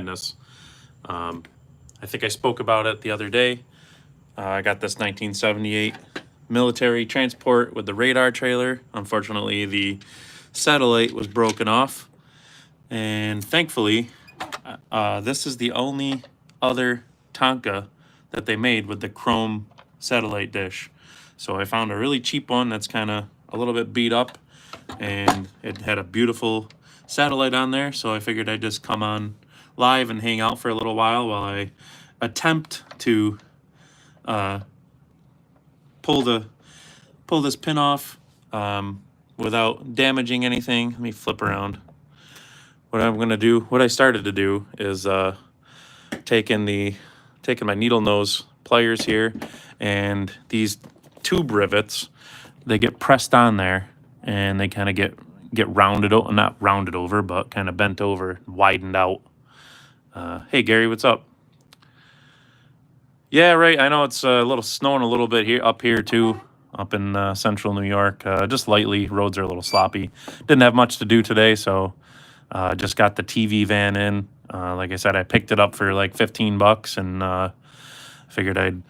behind us. I think I spoke about it the other day. I got this 1978 military transport with the radar trailer. Unfortunately, the satellite was broken off. And thankfully, this is the only other Tonka that they made with the chrome satellite dish. So I found a really cheap one that's kind of a little bit beat up, and it had a beautiful satellite on there. So I figured I'd just come on live and hang out for a little while I attempt to pull this pin off without damaging anything. Let me flip around. What I'm gonna do, what I started to do, is taking my needle nose pliers here, and these tube rivets, they get pressed on there, and they kind of get rounded over, not rounded over, but kind of bent over, widened out. Hey Gary, what's up? Yeah, right. I know it's a little snowing a little bit here, up here too, up in central New York. Just lightly. Roads are a little sloppy. Didn't have much to do today, so just got the TV van in. Like I said, I picked it up for like $15, and figured I'd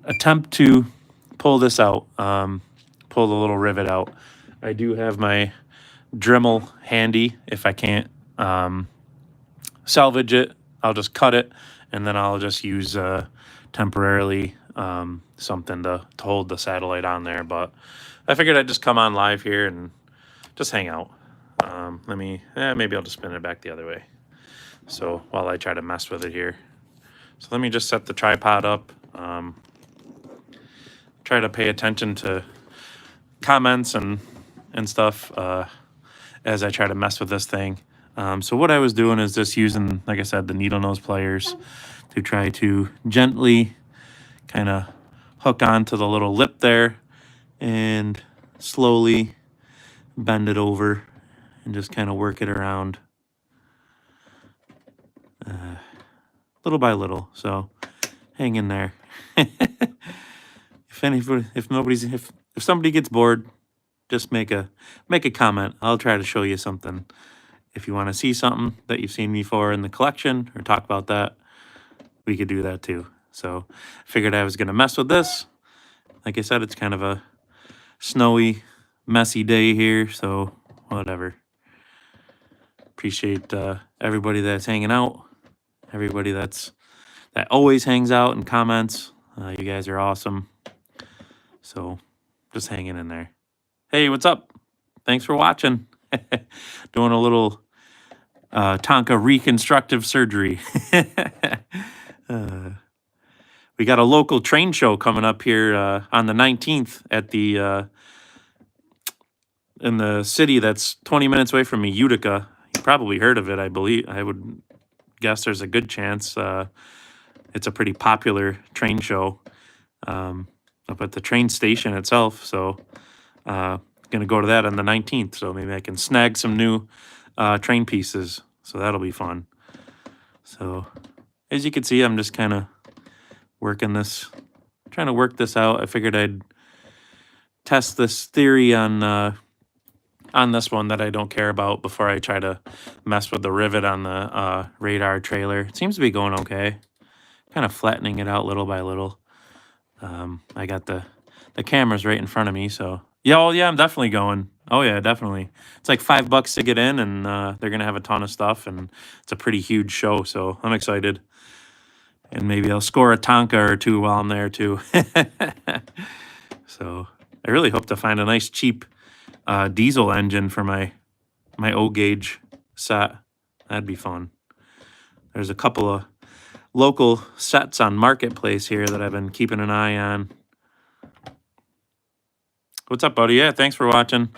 attempt to pull this out, pull the little rivet out. I do have my Dremel handy. If I can't salvage it, I'll just cut it, and then I'll just use temporarily something to hold the satellite on there. But I figured I'd just come on live here and just hang out. Maybe I'll just spin it back the other way. So while I try to mess with it here. So let me just set the tripod up. Try to pay attention to comments and stuff as I try to mess with this thing. So what I was doing is just using, like I said, the needle nose pliers to try to gently kind of hook onto the little lip there and slowly bend it over and just kind of work it around little by little. So hang in there. If somebody gets bored, just make a comment. I'll try to show you something. If you want to see something that you've seen before in the collection or talk about that, we could do that too. So I figured I was going to mess with this. Like I said, it's kind of a snowy, messy day here, so whatever. Appreciate everybody that's hanging out, everybody that always hangs out and comments. You guys are awesome. So just hanging in there. Hey, what's up? Thanks for watching. Doing a little Tonka reconstructive surgery. We got a local train show coming up here on the 19th at the in the city that's 20 minutes away from me, Utica. You probably heard of it, I believe. I would guess there's a good chance. It's a pretty popular train show up at the train station itself. So gonna go to that on the 19th. So maybe I can snag some new train pieces. So that'll be fun. So as you can see, I'm just kind of trying to work this out. I figured I'd test this theory on this one that I don't care about before I try to mess with the rivet on the radar trailer. It seems to be going okay. Kind of flattening it out little by little. I got the cameras right in front of me, so yeah, I'm definitely going. Oh yeah, definitely. It's like $5 to get in, and they're gonna have a ton of stuff, and it's a pretty huge show, so I'm excited. And maybe I'll score a Tonka or two while I'm there too. So I really hope to find a nice cheap diesel engine for my O-gauge set. That'd be fun. There's a couple of local sets on Marketplace here that I've been keeping an eye on. What's up, buddy? Yeah, thanks for watching.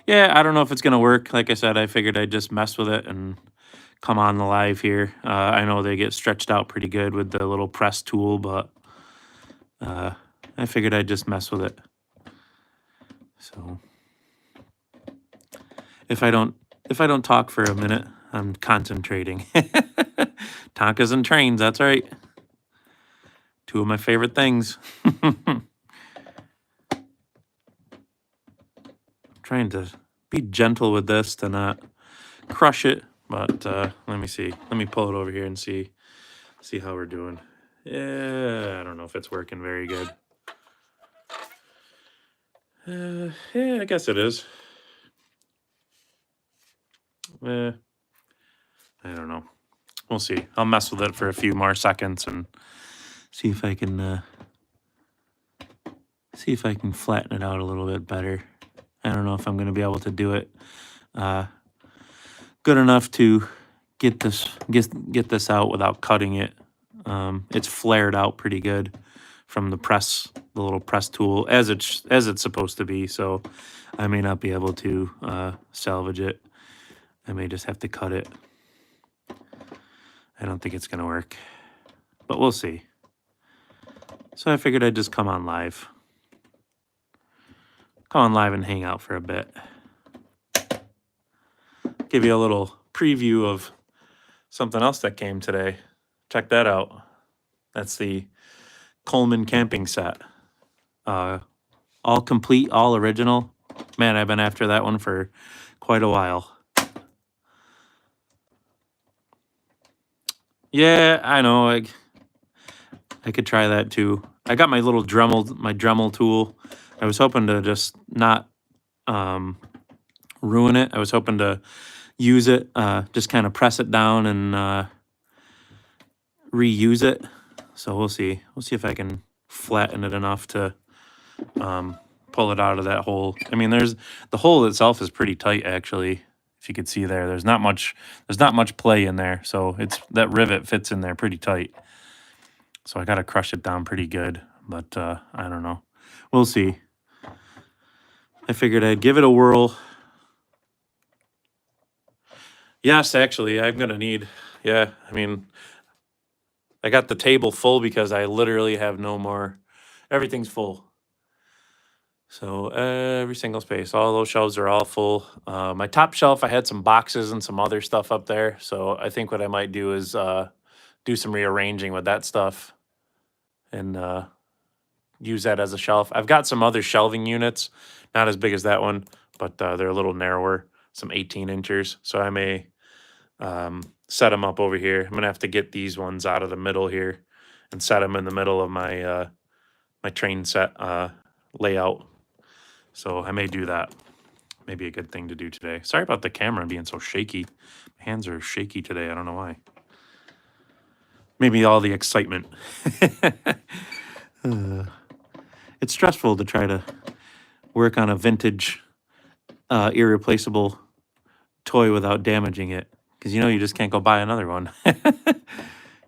Yeah, I don't know if it's going to work. Like I said, I figured I'd just mess with it and come on the live here. I know they get stretched out pretty good with the little press tool, but I figured I'd just mess with it. So if I don't talk for a minute, I'm concentrating. Tonkas and trains, that's right. Two of my favorite things. Trying to be gentle with this to not crush it, But let me see. Let me pull it over here and see how we're doing. Yeah, I don't know if it's working very good. Yeah, I guess it is. I don't know. We'll see. I'll mess with it for a few more seconds and see if I can flatten it out a little bit better. I don't know if I'm going to be able to do it good enough to get this out without cutting it. It's flared out pretty good from the little press tool as it's supposed to be. So I may not be able to salvage it. I may just have to cut it. I don't think it's going to work, but we'll see. So I figured I'd just come on live and hang out for a bit. Give you a little preview of something else that came today. Check that out. That's the Coleman camping set. All complete, all original. Man, I've been after that one for quite a while. Yeah, I know. I could try that too. I got my little Dremel tool. I was hoping to just not ruin it. I was hoping to use it, just kind of press it down and reuse it. So we'll see. We'll see if I can flatten it enough to pull it out of that hole. I mean, the hole itself is pretty tight, actually. If you could see there, there's not much play in there. So that rivet fits in there pretty tight. So I got to crush it down pretty good, but I don't know. We'll see. I figured I'd give it a whirl. Yes, actually, I'm going to need, I mean, I got the table full because I literally have no more. Everything's full. So every single space, all those shelves are all full. My top shelf, I had some boxes and some other stuff up there. So I think what I might do is do some rearranging with that stuff and use that as a shelf. I've got some other shelving units, not as big as that one, but they're a little narrower, some 18 inchers. So I may set them up over here. I'm going to have to get these ones out of the middle here and set them in the middle of my my train set layout. So I may do that. Maybe a good thing to do today. Sorry about the camera being so shaky. My hands are shaky today. I don't know why. Maybe all the excitement. It's stressful to try to work on a vintage, irreplaceable toy without damaging it. Because you just can't go buy another one.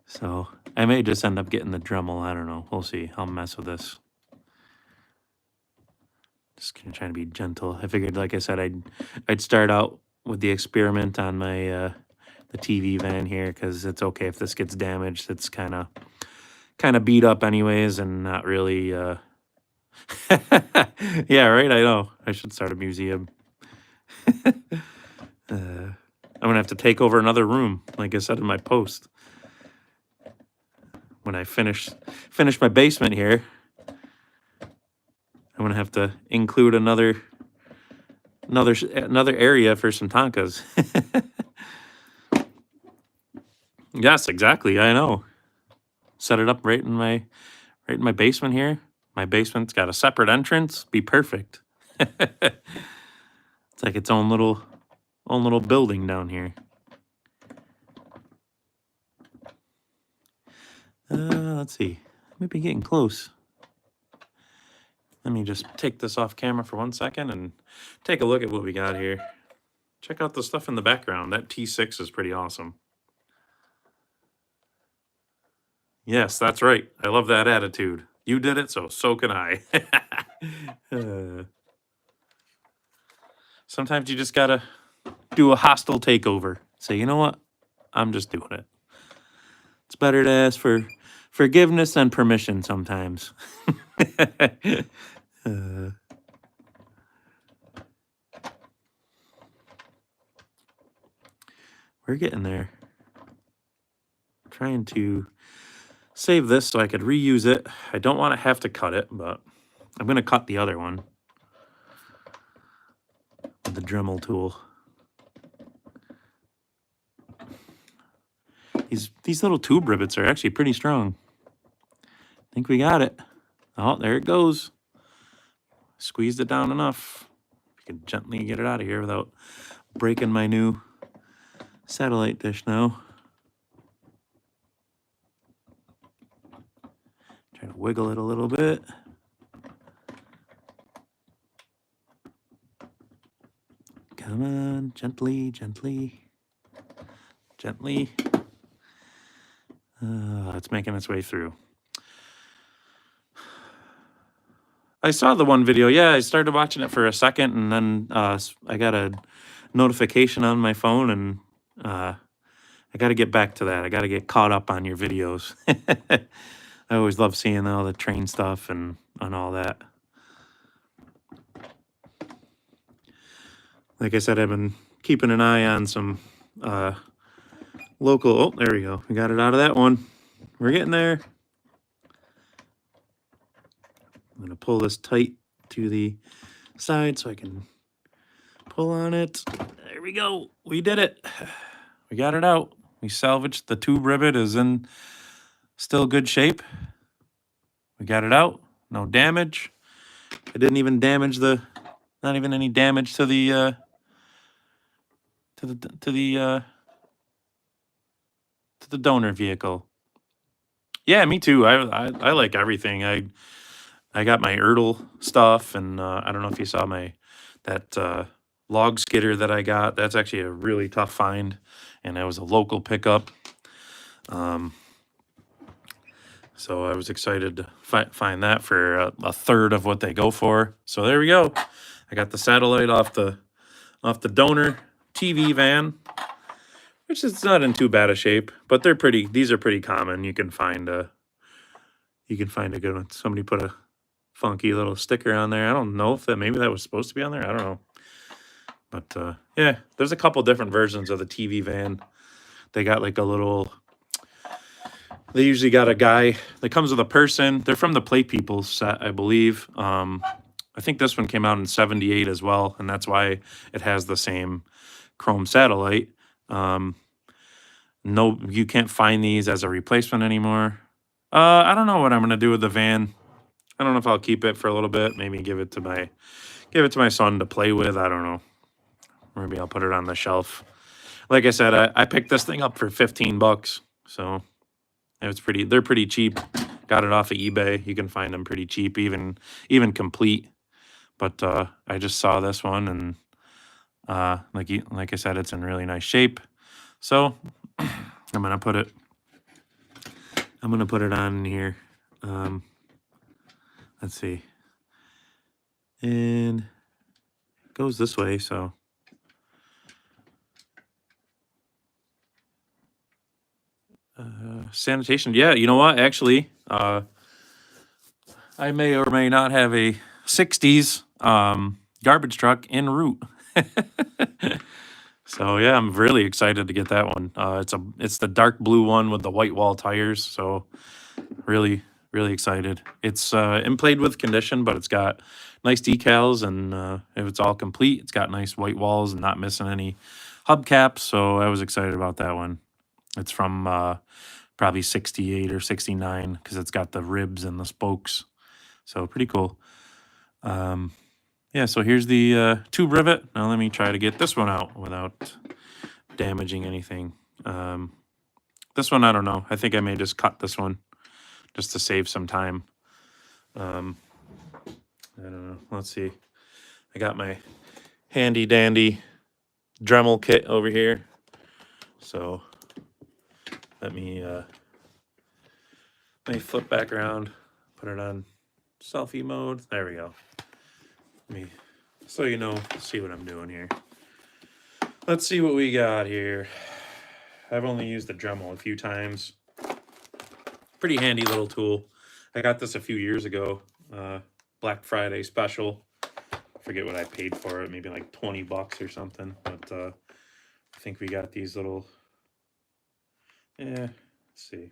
So I may just end up getting the Dremel. I don't know. We'll see. I'll mess with this. Just gonna try to be gentle. I figured, like I said, I'd start out with the experiment on my the TV van here, because it's okay if this gets damaged. It's kind of beat up anyways, and not really. Yeah, right. I know. I should start a museum. I'm gonna have to take over another room, like I said in my post. When I finish my basement here, I'm gonna have to include another area for some Tonkas. Yes, exactly. I know. Set it up right in my basement here. My basement's got a separate entrance. Be perfect. It's like its own little building down here. Let's see. Maybe getting close. Let me just take this off camera for 1 second and take a look at what we got here. Check out the stuff in the background. That T6 is pretty awesome. Yes, that's right. I love that attitude. You did it, so can I. Sometimes you just gotta do a hostile takeover. Say, you know what? I'm just doing it. It's better to ask for forgiveness than permission sometimes. We're getting there. Trying to save this so I could reuse it. I don't want to have to cut it, but I'm going to cut the other one with the Dremel tool. These little tube rivets are actually pretty strong. I think we got it. Oh, there it goes. Squeezed it down enough. I can gently get it out of here without breaking my new satellite dish now. Try to wiggle it a little bit. Come on, gently, gently, gently. It's making its way through. I saw the one video. Yeah, I started watching it for a second, and then I got a notification on my phone, and I got to get back to that. I got to get caught up on your videos. I always love seeing all the train stuff and all that. Like I said, I've been keeping an eye on some local. Oh, there we go. We got it out of that one. We're getting there. I'm going to pull this tight to the side so I can pull on it. There we go. We did it. We got it out. We salvaged. The tube rivet is in still good shape. We got it out. No damage. I didn't even damage the, not even any damage to the donor vehicle. Yeah, me too. I like everything. I got my Ertl stuff, and I don't know if you saw that log skidder that I got. That's actually a really tough find, and it was a local pickup. So I was excited to find that for a third of what they go for. So there we go. I got the satellite off the donor TV van, which is not in too bad a shape, but they're pretty. These are pretty common. You can find a good one. Somebody put a funky little sticker on there. I don't know if maybe that was supposed to be on there. I don't know. But yeah, there's a couple different versions of the TV van. They got like a little, they usually got a guy that comes with a person. They're from the Play People set, I believe. I think this one came out in '78 as well, and that's why it has the same chrome satellite. No, you can't find these as a replacement anymore. I don't know what I'm gonna do with the van. I don't know if I'll keep it for a little bit. Maybe give it to my son to play with. I don't know. Maybe I'll put it on the shelf. Like I said, I picked this thing up for $15, so they're pretty cheap. Got it off of eBay. You can find them pretty cheap, even complete. But I just saw this one, and like I said, it's in really nice shape. So I'm gonna put it on here. Let's see. And it goes this way, so sanitation. Yeah, you know what? Actually, I may or may not have a 60s garbage truck en route. So yeah, I'm really excited to get that one. It's the dark blue one with the white wall tires. So really excited. It's in played with condition, but it's got nice decals, and if it's all complete, it's got nice white walls and not missing any hubcaps. So I was excited about that one. It's from probably '68 or '69 because it's got the ribs and the spokes. So pretty cool. Yeah, so here's the tube rivet. Now let me try to get this one out without damaging anything. This one, I don't know. I think I may just cut this one just to save some time. I don't know. Let's see. I got my handy dandy Dremel kit over here. So let me flip back around, put it on selfie mode. There we go. So you know, see what I'm doing here. Let's see what we got here. I've only used the Dremel a few times. Pretty handy little tool. I got this a few years ago. Black Friday special. I forget what I paid for it. Maybe like $20 or something. But I think we got these little. Yeah. Let's see.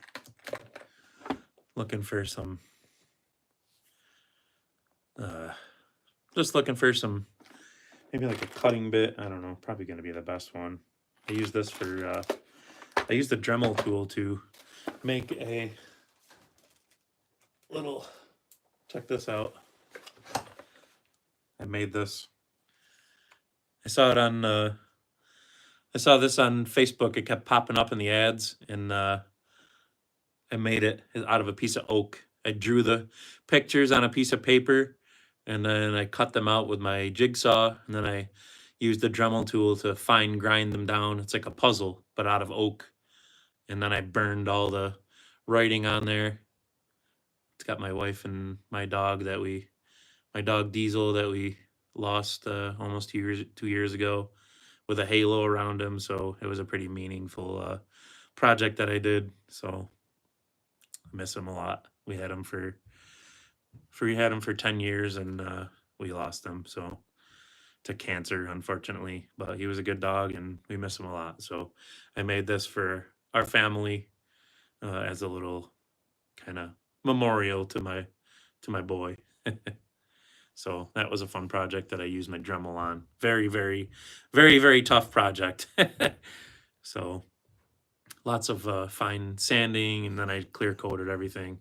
Looking for some. Just looking for some, maybe like a cutting bit. I don't know. Probably going to be the best one. I use this for I used the Dremel tool to make a little, check this out. I made this. I saw it on, I saw this on Facebook. It kept popping up in the ads, and I made it out of a piece of oak. I drew the pictures on a piece of paper, and then I cut them out with my jigsaw, and then I used the Dremel tool to fine grind them down. It's like a puzzle, but out of oak. And then I burned all the writing on there. It's got my wife and my dog my dog Diesel that we lost almost 2 years ago, with a halo around him. So it was a pretty meaningful project that I did. So I miss him a lot. We had him for 10 years, and we lost him. So to cancer, unfortunately, but he was a good dog and we miss him a lot. So I made this for our family as a little kind of memorial to my boy. So that was a fun project that I used my Dremel on. Very, very, very, very tough project. So lots of fine sanding, and then I clear coated everything.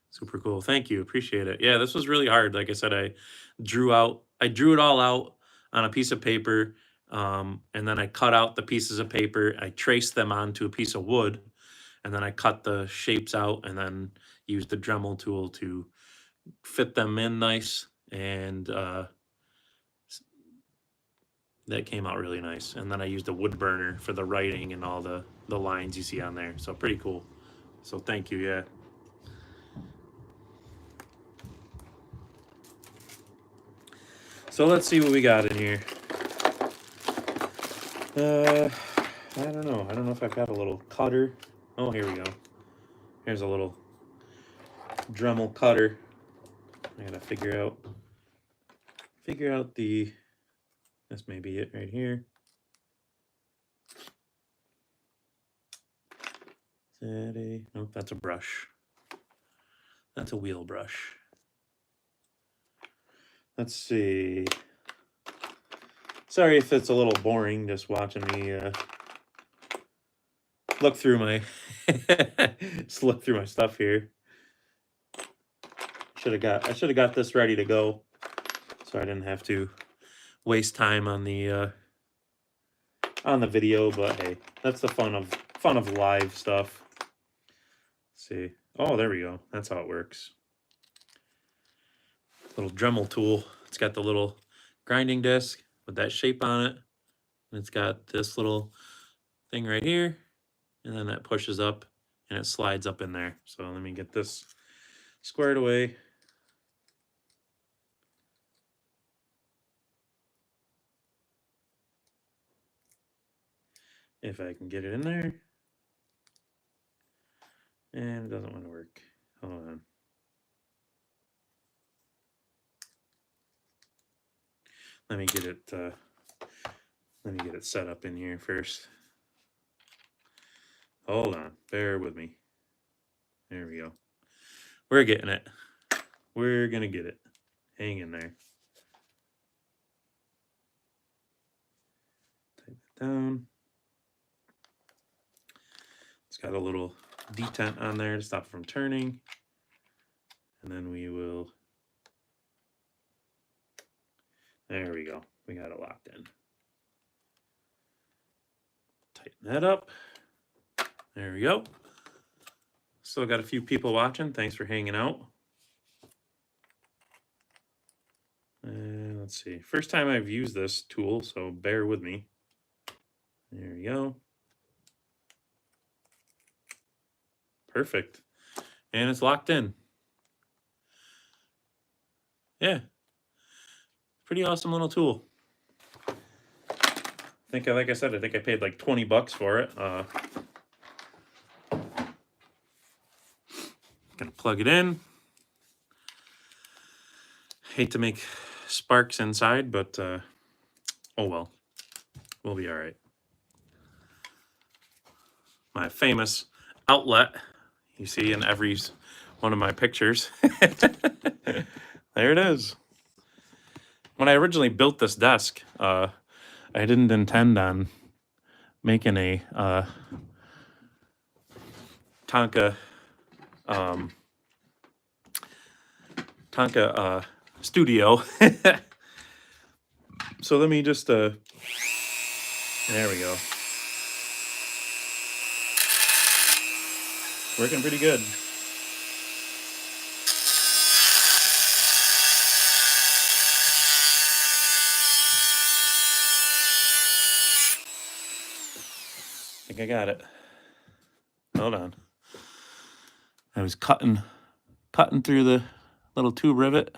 Super cool. Thank you. Appreciate it. Yeah, this was really hard. Like I said, I drew it all out on a piece of paper. And then I cut out the pieces of paper. I traced them onto a piece of wood, and then I cut the shapes out, and then used the Dremel tool to fit them in nice. And that came out really nice. And then I used a wood burner for the writing and all the lines you see on there. So pretty cool. So thank you. Yeah. So let's see what we got in here. I don't know. I don't know if I've got a little cutter. Oh, here we go. Here's a little Dremel cutter. I gotta figure out this may be it right here. Is that a, nope, that's a brush. That's a wheel brush. Let's see. Sorry if it's a little boring just watching me look through my just look through my stuff here. I should have got this ready to go, so I didn't have to waste time on the video. But hey, that's the fun of live stuff. Let's see. Oh, there we go. That's how it works. Little Dremel tool. It's got the little grinding disc with that shape on it, and it's got this little thing right here, and then that pushes up and it slides up in there. So let me get this squared away. If I can get it in there. And it doesn't want to work. Hold on. Let me get it set up in here first. Hold on. Bear with me. There we go. We're getting it. We're going to get it. Hang in there. Type it down. It's got a little detent on there to stop it from turning. And then we will... There we go. We got it locked in. Tighten that up. There we go. Still got a few people watching. Thanks for hanging out. Let's see. First time I've used this tool, so bear with me. There we go. Perfect. And it's locked in. Yeah. Pretty awesome little tool. Like I said, I think I paid like $20 for it. Gonna plug it in. Hate to make sparks inside, but oh well. We'll be all right. My famous outlet you see in every one of my pictures. There it is. When I originally built this desk, I didn't intend on making a Tonka studio. So let me just there we go. Working pretty good. I think I got it. Hold on. I was cutting through the little tube rivet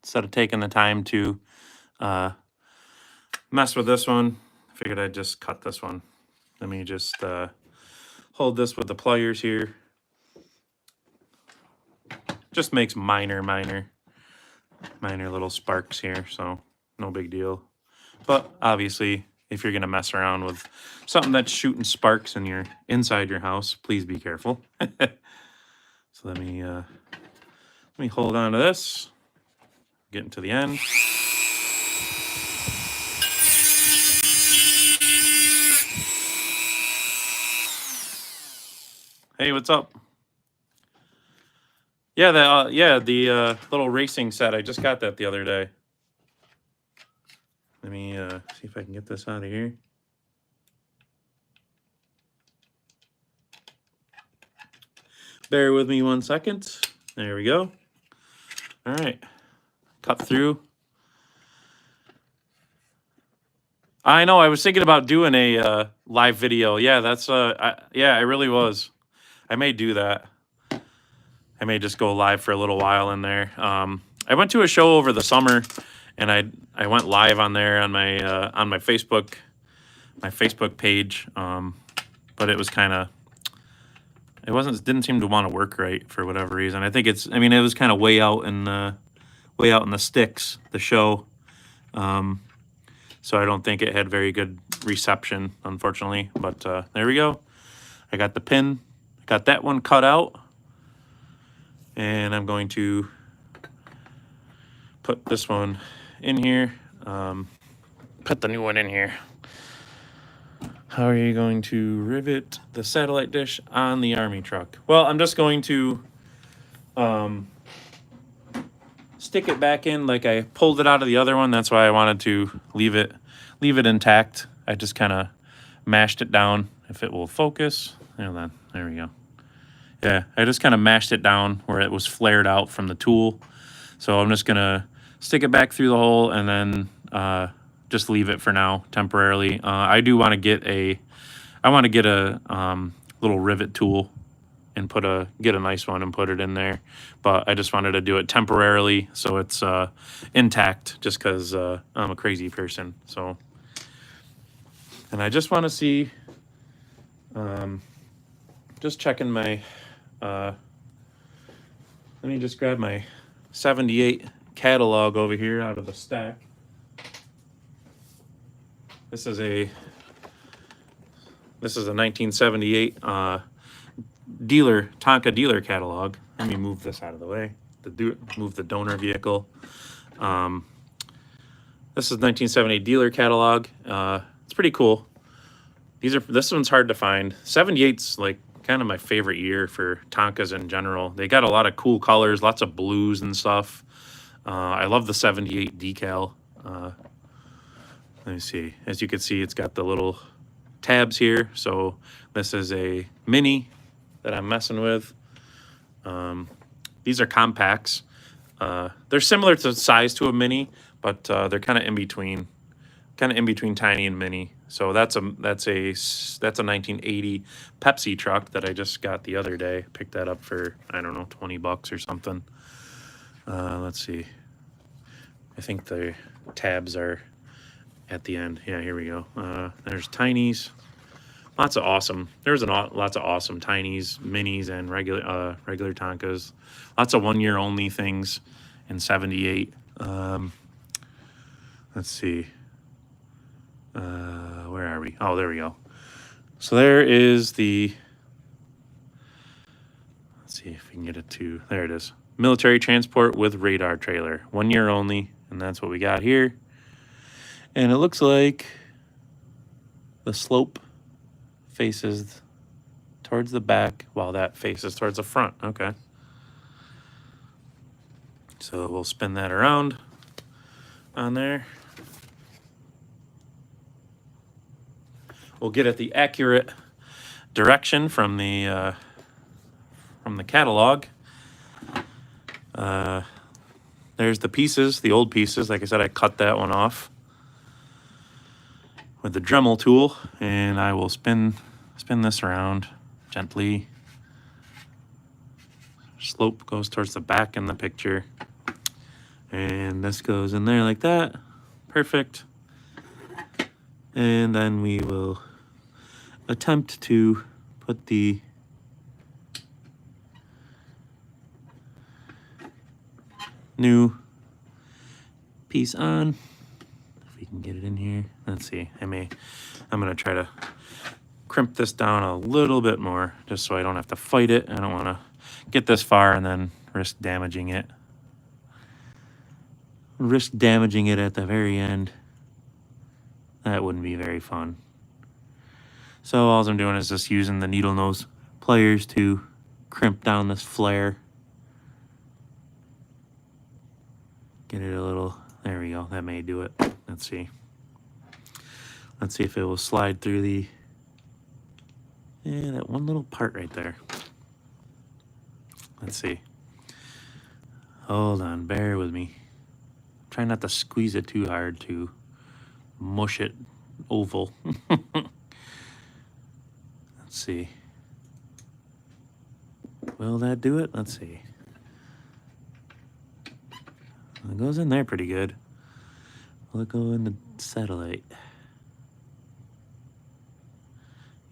instead of taking the time to mess with this one. I figured I'd just cut this one. Let me just hold this with the pliers here. Just makes minor little sparks here, so no big deal. But obviously, if you're gonna mess around with something that's shooting sparks in your inside your house, please be careful. So let me hold on to this. Getting to the end. Hey, what's up? Yeah, the little racing set. I just got that the other day. Let me see if I can get this out of here. Bear with me 1 second. There we go. All right, cut through. I know. I was thinking about doing a live video. Yeah, that's yeah, I really was. I may do that. I may just go live for a little while in there. I went to a show over the summer, and I went live on there on my Facebook page. But it was kind of, didn't seem to want to work right for whatever reason. I think it was kind of way out in the sticks, the show. So I don't think it had very good reception, unfortunately. But there we go. I got the pin. Got that one cut out. And I'm going to put this one in here. Put the new one in here. How are you going to rivet the satellite dish on the Army truck? Well, I'm just going to stick it back in like I pulled it out of the other one. That's why I wanted to leave it intact. I just kind of mashed it down. If it will focus. Hold on. There we go. Yeah, I just kind of mashed it down where it was flared out from the tool. So I'm just going to stick it back through the hole and then just leave it for now temporarily. I do want to get a little rivet tool and get a nice one and put it in there. But I just wanted to do it temporarily so it's intact just because I'm a crazy person. So, and I just want to see, just checking my, let me just grab my 78 catalog over here out of the stack. This is a 1978 Tonka dealer catalog. Let me move this out of the way. Move the donor vehicle. This is 1978 dealer catalog. It's pretty cool. This one's hard to find. 78's like kind of my favorite year for Tonkas in general. They got a lot of cool colors, lots of blues and stuff. I love the 78 decal. Let me see. As you can see, it's got the little tabs here. So this is a mini that I'm messing with. These are compacts. They're similar to size to a mini, but they're kind of in between tiny and mini. So that's a 1980 Pepsi truck that I just got the other day. Picked that up for, I don't know, $20 or something. Let's see. I think the tabs are at the end. Yeah, here we go. There's tinies. Lots of awesome. There's lots of awesome tinies, minis, and regular Tonkas. Lots of 1 year only things in 78. Let's see. Where are we? Oh, there we go. So there is the, let's see if we can get it to, there it is. Military transport with radar trailer. 1 year only. And that's what we got here. And it looks like the slope faces towards the back while that faces towards the front. Okay. So we'll spin that around on there. We'll get at the accurate direction from the catalog. There's the pieces, the old pieces. Like I said, I cut that one off with the Dremel tool, and I will spin this around gently. Slope goes towards the back in the picture, and this goes in there like that. Perfect. And then we will attempt to put the new piece on. If we can get it in here. Let's see. I'm gonna try to crimp this down a little bit more just so I don't have to fight it. I don't want to get this far and then risk damaging it. Risk damaging it at the very end. That wouldn't be very fun. So all I'm doing is just using the needle nose pliers to crimp down this flare. Get it a little, there we go, that may do it. Let's see. Let's see if it will slide through the, that one little part right there. Let's see. Hold on, bear with me. Try not to squeeze it too hard to mush it oval. Let's see. Will that do it? Let's see. It goes in there pretty good. Will it go in the satellite?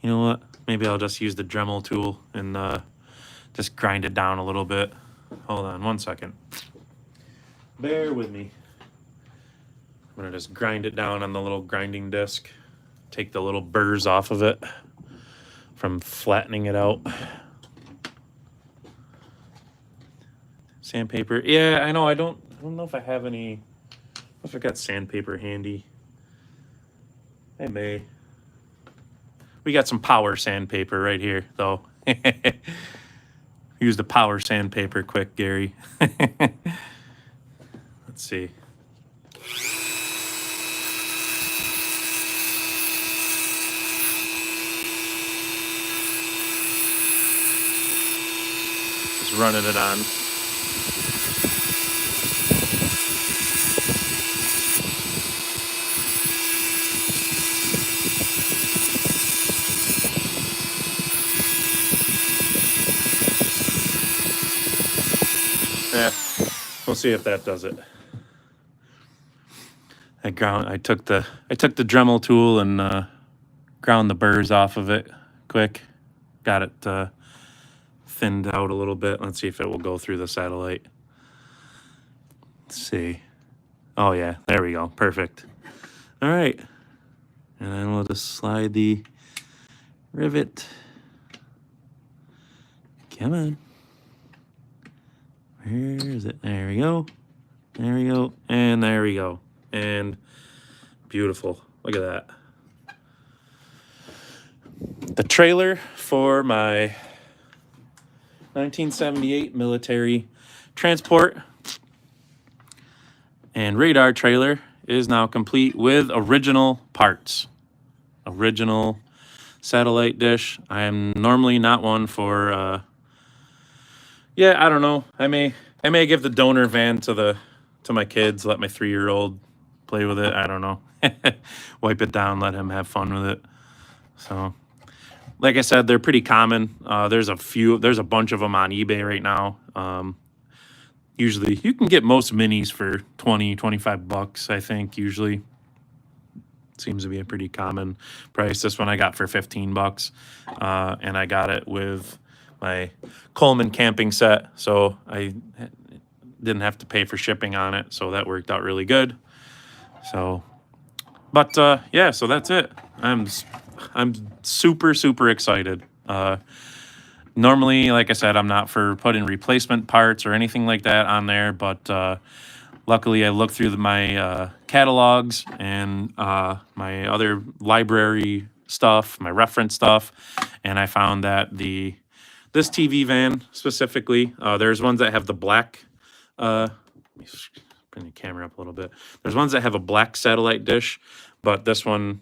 You know what? Maybe I'll just use the Dremel tool and just grind it down a little bit. Hold on 1 second. Bear with me. I'm gonna just grind it down on the little grinding disc. Take the little burrs off of it from flattening it out. Sandpaper. Yeah, I know. I don't know if I have any. If I got sandpaper handy. I may. We got some power sandpaper right here, though. Use the power sandpaper quick, Gary. Let's see. Just running it on. Yeah, we'll see if that does it. I took the Dremel tool and ground the burrs off of it quick. Got it thinned out a little bit. Let's see if it will go through the satellite. Let's see. Oh yeah, there we go. Perfect. All right. And then we'll just slide the rivet. Come on. Where is it? There we go. There we go. And there we go. And beautiful. Look at that. The trailer for my 1978 military transport and radar trailer is now complete with original parts. Original satellite dish. I am normally not one for yeah, I don't know. I may give the donor van to my kids, let my 3-year-old play with it. I don't know. Wipe it down, let him have fun with it. So, like I said, they're pretty common. There's a bunch of them on eBay right now. Usually, you can get most minis for 20, 25 bucks, I think, usually. Seems to be a pretty common price. This one I got for 15 bucks, and I got it with my Coleman camping set, so I didn't have to pay for shipping on it, so that worked out really good. So, but yeah, so that's it. I'm super excited. Normally, like I said, I'm not for putting replacement parts or anything like that on there, but luckily I looked through my catalogs and my other library stuff, my reference stuff, and I found that this TV van specifically, there's ones that have the black. Let me bring the camera up a little bit. There's ones that have a black satellite dish, but this one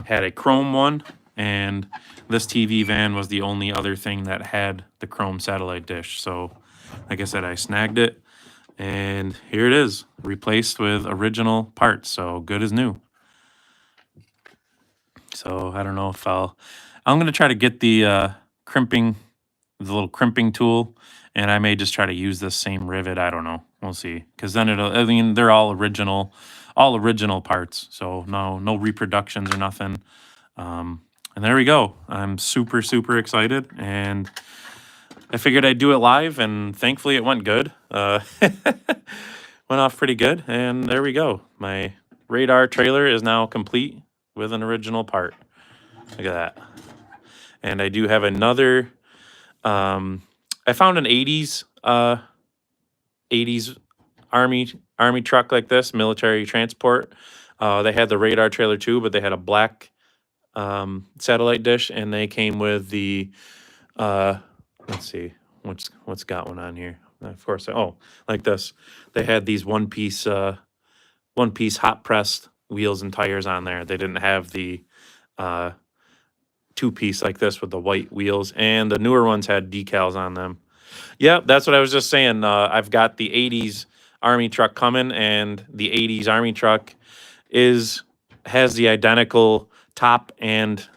had a chrome one, and this TV van was the only other thing that had the chrome satellite dish. So, like I said, I snagged it, and here it is, replaced with original parts. So good as new. So I don't know if I'm gonna try to get the crimping, the little crimping tool, and I may just try to use this same rivet. I don't know. We'll see. Because then I mean, they're all original parts. So no reproductions or nothing. And there we go. I'm super, super excited. And I figured I'd do it live, and thankfully it went good. Went off pretty good. And there we go. My radar trailer is now complete with an original part. Look at that. And I do have another, I found an 80s army truck like this, military transport. They had the radar trailer too, but they had a black satellite dish, and they came with the let's see what's got one on here. Of course, like this. They had these one piece hot pressed wheels and tires on there. They didn't have the two-piece like this with the white wheels, and the newer ones had decals on them. Yeah, that's what I was just saying. I've got the 80s Army truck coming, and the 80s Army truck has the identical top and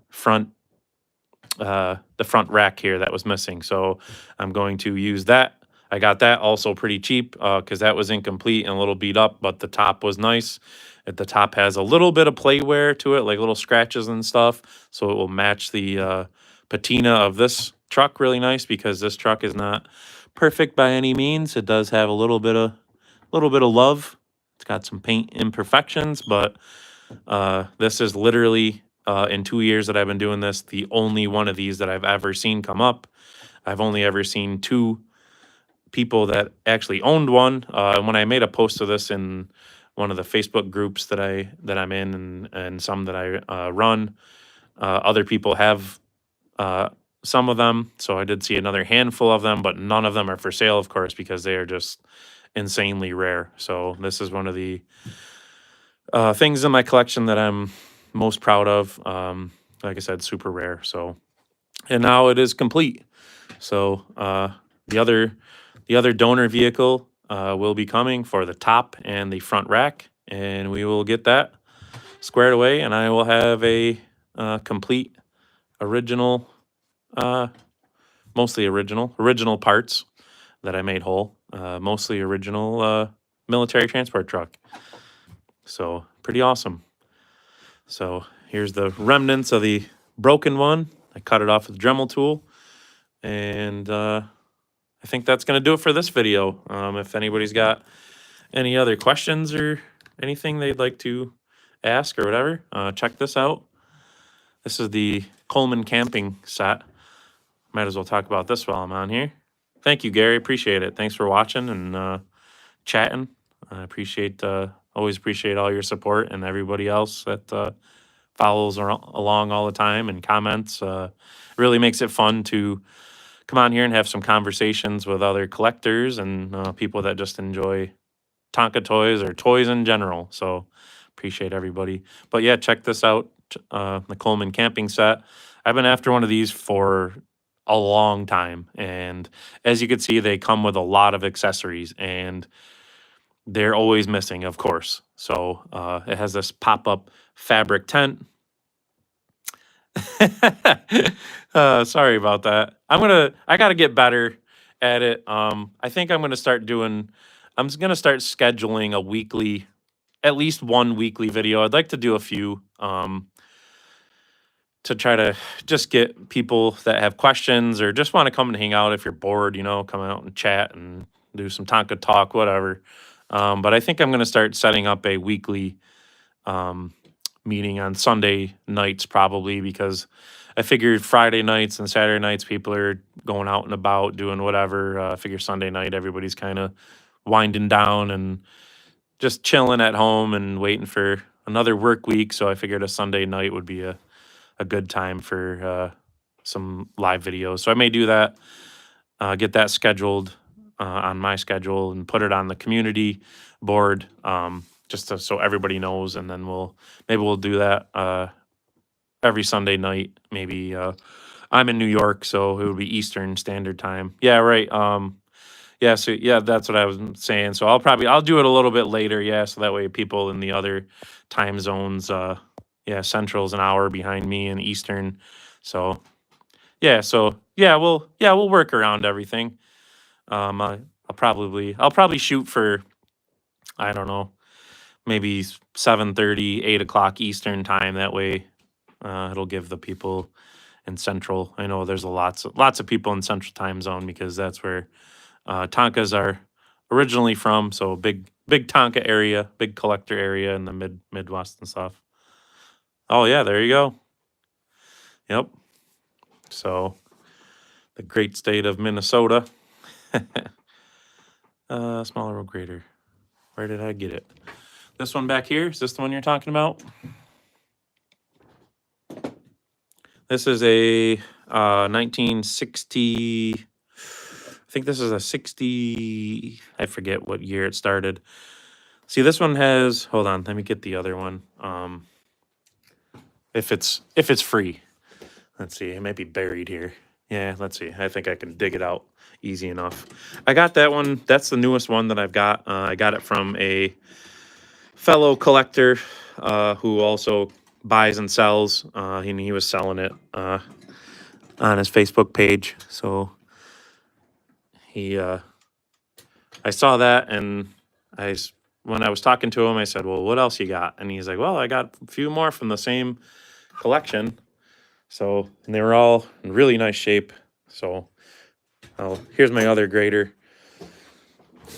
front, the front rack here that was missing. So I'm going to use that. I got that also pretty cheap because that was incomplete and a little beat up, but the top was nice. The top has a little bit of play wear to it, like little scratches and stuff, so it will match the patina of this truck really nice, because this truck is not perfect by any means. It does have a little bit of love. It's got some paint imperfections, but this is literally in 2 years that I've been doing this, the only one of these that I've ever seen come up. I've only ever seen 2 people that actually owned one. When I made a post of this in one of the Facebook groups that I'm in, and some that I run, other people have some of them. So I did see another handful of them, but none of them are for sale, of course, because they are just insanely rare. So this is one of the things in my collection that I'm most proud of. Like I said, super rare. So, and now it is complete. So the other donor vehicle will be coming for the top and the front rack, and we will get that squared away, and I will have a complete original, mostly original parts that I made whole, mostly original military transport truck. So pretty awesome. So here's the remnants of the broken one. I cut it off with a Dremel tool, and I think that's going to do it for this video. If anybody's got any other questions or anything they'd like to ask or whatever, check this out. This is the Coleman camping set. Might as well talk about this while I'm on here. Thank you, Gary. Appreciate it. Thanks for watching and chatting. I always appreciate all your support, and everybody else that follows along all the time and comments. Really makes it fun to come on here and have some conversations with other collectors and people that just enjoy Tonka toys or toys in general. So appreciate everybody. But yeah, check this out, the Coleman camping set. I've been after one of these for a long time, and as you can see, they come with a lot of accessories, and they're always missing, of course. So it has this pop-up fabric tent. Sorry about that. I gotta get better at it. I think I'm gonna start scheduling at least one weekly video. I'd like to do a few, to try to just get people that have questions or just want to come and hang out. If you're bored, come out and chat and do some Tonka talk, whatever. But I think I'm gonna start setting up a weekly meeting on Sunday nights, probably, because I figured Friday nights and Saturday nights people are going out and about doing whatever. I figure Sunday night everybody's kind of winding down and just chilling at home and waiting for another work week. So I figured a Sunday night would be a a good time for some live videos. So I may do that, get that scheduled on my schedule and put it on the community board, just so everybody knows. And then maybe we'll do that every Sunday night. Maybe I'm in New York, so it would be Eastern Standard Time. Yeah, right. Yeah, so yeah, that's what I was saying. So I'll do it a little bit later, yeah, so that way people in the other time zones, yeah, Central's an hour behind me and Eastern. So yeah, we'll work around everything. I'll probably shoot for, I don't know, maybe 7:30, 8 o'clock Eastern time. That way, it'll give the people in Central. I know there's lots of people in Central Time Zone because that's where Tonkas are originally from. So big Tonka area, big collector area in the Midwest and stuff. Oh yeah, there you go. Yep. So the great state of Minnesota. Smaller or greater. Where did I get it? This one back here? Is this the one you're talking about? This is a 1960. I think this is a 60. I forget what year it started. See, this one has. Hold on, let me get the other one. If it's free. Let's see. It might be buried here. Yeah, let's see. I think I can dig it out easy enough. I got that one. That's the newest one that I've got. I got it from a fellow collector who also buys and sells. And he was selling it on his Facebook page. So I saw that, and when I was talking to him, I said, "Well, what else you got?" And he's like, "Well, I got a few more from the same collection." So, and they were all in really nice shape. So, here's my other grader.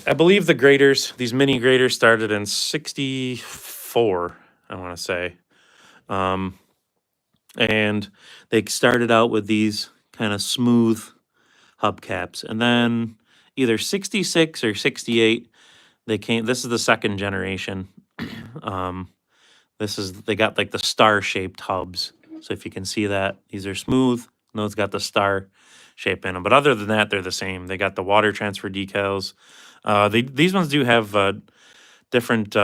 I believe the graders, these mini graders, started in '64. I want to say, and they started out with these kind of smooth hubcaps, and then either '66 or '68 they came. This is the second generation. They got like the star shaped hubs. So if you can see that, these are smooth. And those got the star shape in them. But other than that, they're the same. They got the water transfer decals. These ones do have different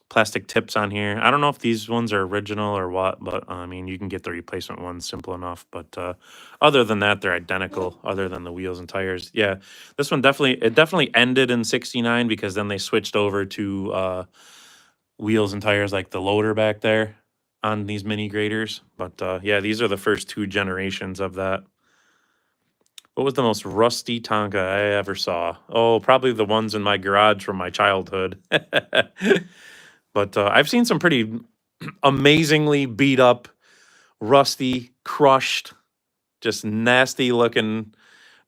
plastic tips on here. I don't know if these ones are original or what, but I mean, you can get the replacement ones simple enough. But other than that, they're identical, other than the wheels and tires. Yeah, this one definitely ended in '69 because then they switched over to wheels and tires like the loader back there on these mini graders. But yeah, these are the first two generations of that. What was the most rusty Tonka I ever saw? Oh, probably the ones in my garage from my childhood. But I've seen some pretty amazingly beat up, rusty, crushed, just nasty looking,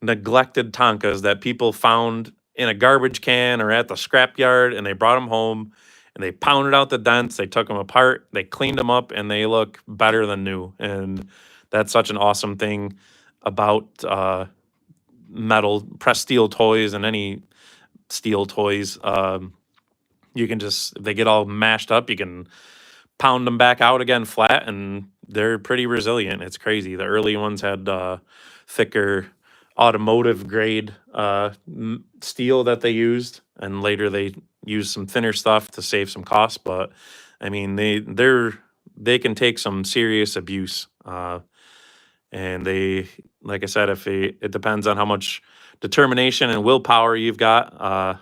neglected Tonkas that people found in a garbage can or at the scrapyard, and they brought them home and they pounded out the dents. They took them apart, they cleaned them up, and they look better than new. And that's such an awesome thing about metal, pressed steel toys, and any steel toys. You can just, if they get all mashed up, you can pound them back out again flat, and they're pretty resilient. It's crazy. The early ones had thicker automotive grade steel that they used, and later they used some thinner stuff to save some cost. But I mean, they can take some serious abuse, and they, like I said, it depends on how much determination and willpower you've got.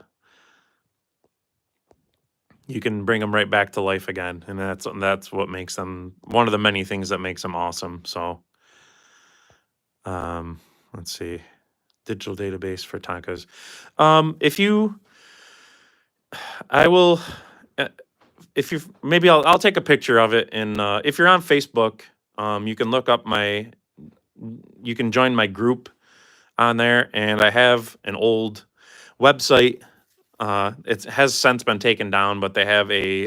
You can bring them right back to life again, and that's what makes them one of the many things that makes them awesome. So, let's see, digital database for Tonkas. I will, if you maybe I'll take a picture of it, and if you're on Facebook, you can look up you can join my group on there, and I have an old website. It has since been taken down, but they have a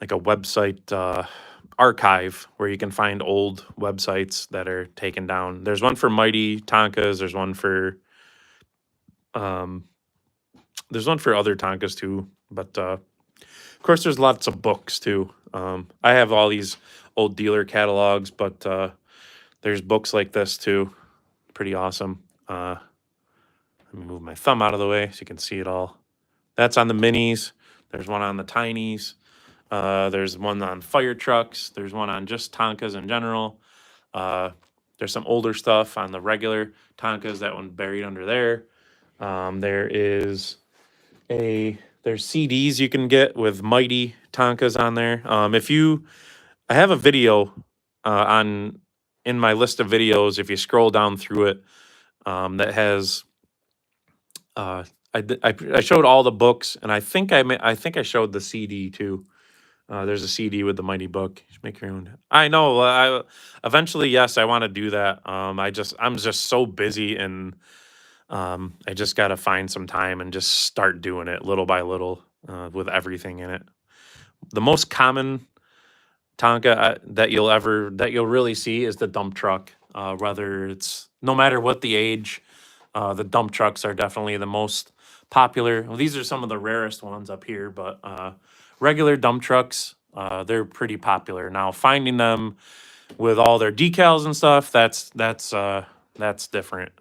like a website archive where you can find old websites that are taken down. There's one for Mighty Tonkas. There's one for other Tonkas too. But of course, there's lots of books too. I have all these old dealer catalogs, but there's books like this too. Pretty awesome. Let me move my thumb out of the way so you can see it all. That's on the minis. There's one on the tinies. There's one on fire trucks. There's one on just Tonkas in general. There's some older stuff on the regular Tonkas. That one buried under there. There's CDs you can get with Mighty Tonkas on there. I have a video in my list of videos. If you scroll down through it, that has I showed all the books, and I think I showed the CD too. There's a CD with the Mighty book. You should make your own. I know. Eventually, yes, I want to do that. I'm just so busy, and I just got to find some time and just start doing it little by little with everything in it. The most common Tonka that you'll really see is the dump truck. Whether it's no matter what the age, the dump trucks are definitely the most popular. Well, these are some of the rarest ones up here, but regular dump trucks, they're pretty popular. Now finding them with all their decals and stuff, that's different.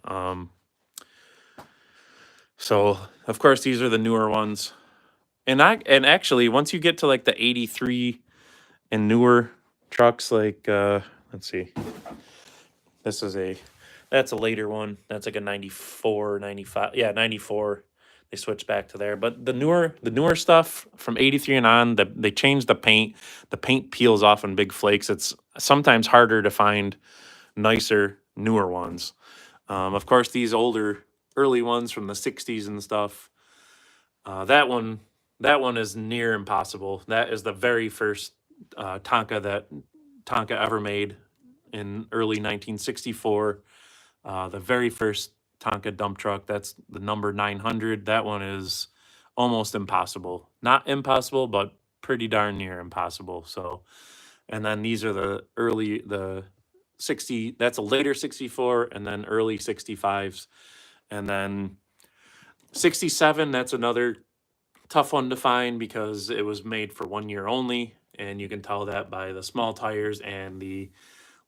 So of course these are the newer ones, and actually once you get to like the 83 and newer trucks, like let's see, that's a later one. That's like a 94, 95. Yeah, 94. They switched back to there. But the newer stuff from 83 and on, they changed the paint. The paint peels off in big flakes. It's sometimes harder to find nicer, newer ones. Of course, these older, early ones from the 60s and stuff, that one is near impossible. That is the very first Tonka that Tonka ever made in early 1964. The very first Tonka dump truck, that's the number 900. That one is almost impossible. Not impossible, but pretty darn near impossible. So, and then these are the 60, that's a later 64, and then early 65s. And then 67, that's another tough one to find because it was made for 1 year only. And you can tell that by the small tires and the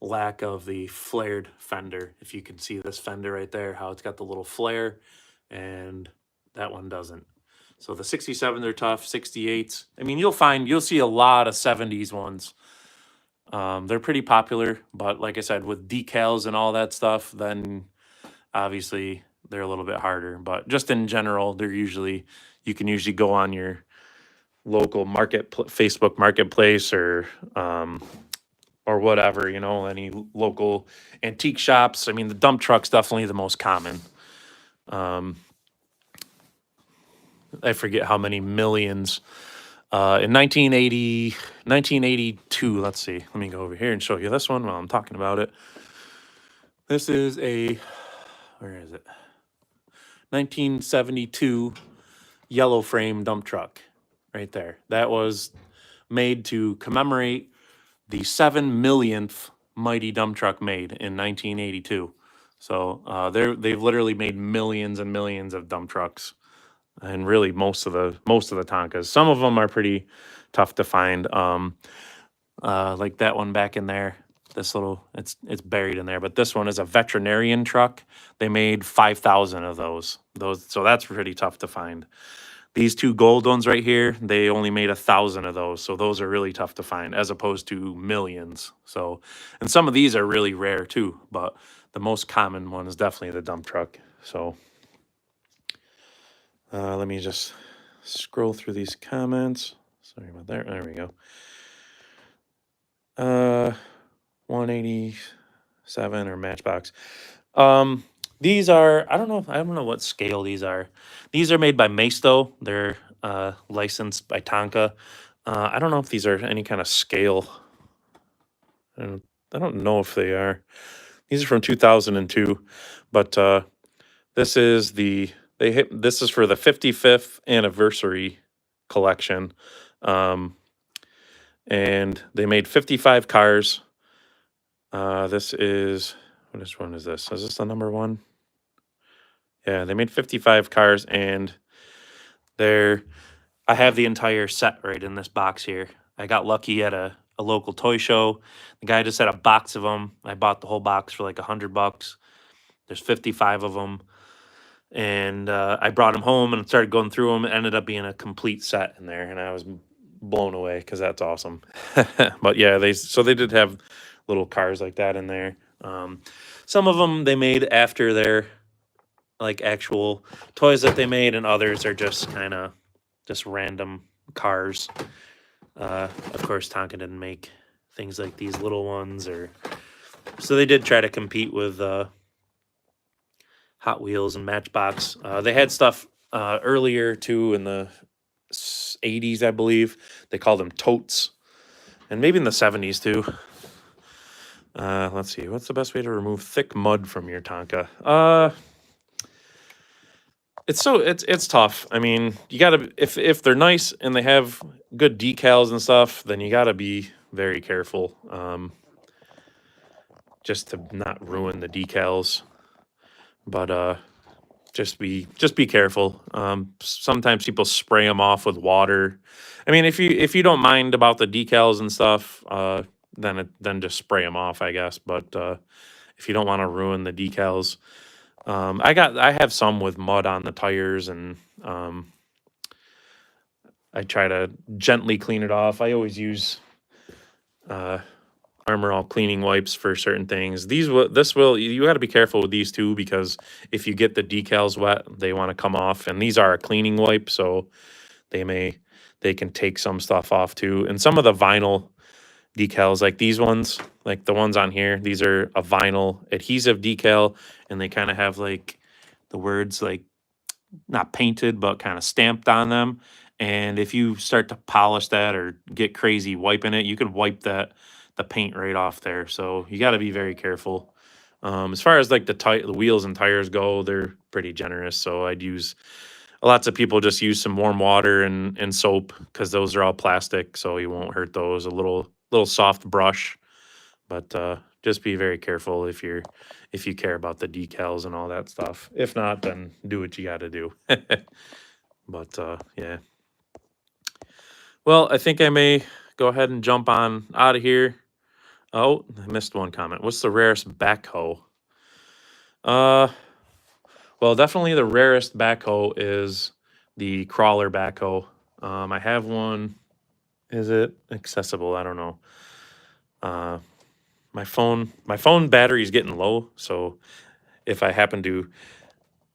lack of the flared fender. If you can see this fender right there, how it's got the little flare, and that one doesn't. So the 67s are tough. 68s, I mean, you'll see a lot of 70s ones. They're pretty popular, but like I said, with decals and all that stuff, then obviously they're a little bit harder. But just in general, you can usually go on your local Facebook marketplace or whatever, any local antique shops. I mean, the dump truck's definitely the most common. I forget how many millions. In 1982, let's see. Let me go over here and show you this one while I'm talking about it. This is where is it? 1972 yellow frame dump truck right there. That was made to commemorate the 7 millionth Mighty dump truck made in 1982. So they've literally made millions and millions of dump trucks, and really most of the Tonkas. Some of them are pretty tough to find. Like that one back in there. It's buried in there, but this one is a veterinarian truck. They made 5,000 of those. So that's pretty tough to find. These two gold ones right here, they only made 1,000 of those. So those are really tough to find as opposed to millions. So, and some of these are really rare too, but the most common one is definitely the dump truck. So let me just scroll through these comments. Sorry about that. There we go. 187 or Matchbox. These are, I don't know what scale these are. These are made by Maisto. They're licensed by Tonka. I don't know if these are any kind of scale. I don't know if they are. These are from 2002, but this is for the 55th anniversary collection, and they made 55 cars. Which one is this? Is this the number one? Yeah, they made 55 cars, and I have the entire set right in this box here. I got lucky at a local toy show. The guy just had a box of them. I bought the whole box for like $100. There's 55 of them. And I brought them home and started going through them. It ended up being a complete set in there, and I was blown away because that's awesome. But yeah, they did have little cars like that in there. Some of them they made after their like actual toys that they made, and others are just kind of just random cars. Of course, Tonka didn't make things like these little ones, or so they did try to compete with Hot Wheels and Matchbox. They had stuff earlier too in the 80s, I believe. They called them totes, and maybe in the 70s too. Let's see, what's the best way to remove thick mud from your Tonka? It's tough. I mean, you gotta if they're nice and they have good decals and stuff, then you gotta be very careful, just to not ruin the decals. But just be careful. Sometimes people spray them off with water. I mean, if you don't mind about the decals and stuff, then just spray them off, I guess. But if you don't want to ruin the decals, I have some with mud on the tires, and I try to gently clean it off. I always use Armor All cleaning wipes for certain things. You got to be careful with these too, because if you get the decals wet, they want to come off. And these are a cleaning wipe, so they can take some stuff off too. And some of the vinyl decals, like these ones, like the ones on here, these are a vinyl adhesive decal, and they kind of have like the words like not painted but kind of stamped on them. And if you start to polish that or get crazy wiping it, you could wipe the paint right off there. So you got to be very careful. As far as like the wheels and tires go, they're pretty generous. So lots of people just use some warm water and soap, because those are all plastic, so you won't hurt those. A little soft brush, but just be very careful if you care about the decals and all that stuff. If not, then do what you got to do. But yeah. Well, I think I may go ahead and jump on out of here. Oh, I missed one comment. What's the rarest backhoe? Well, definitely the rarest backhoe is the crawler backhoe. I have one. Is it accessible? I don't know. My phone battery is getting low, so if I happen to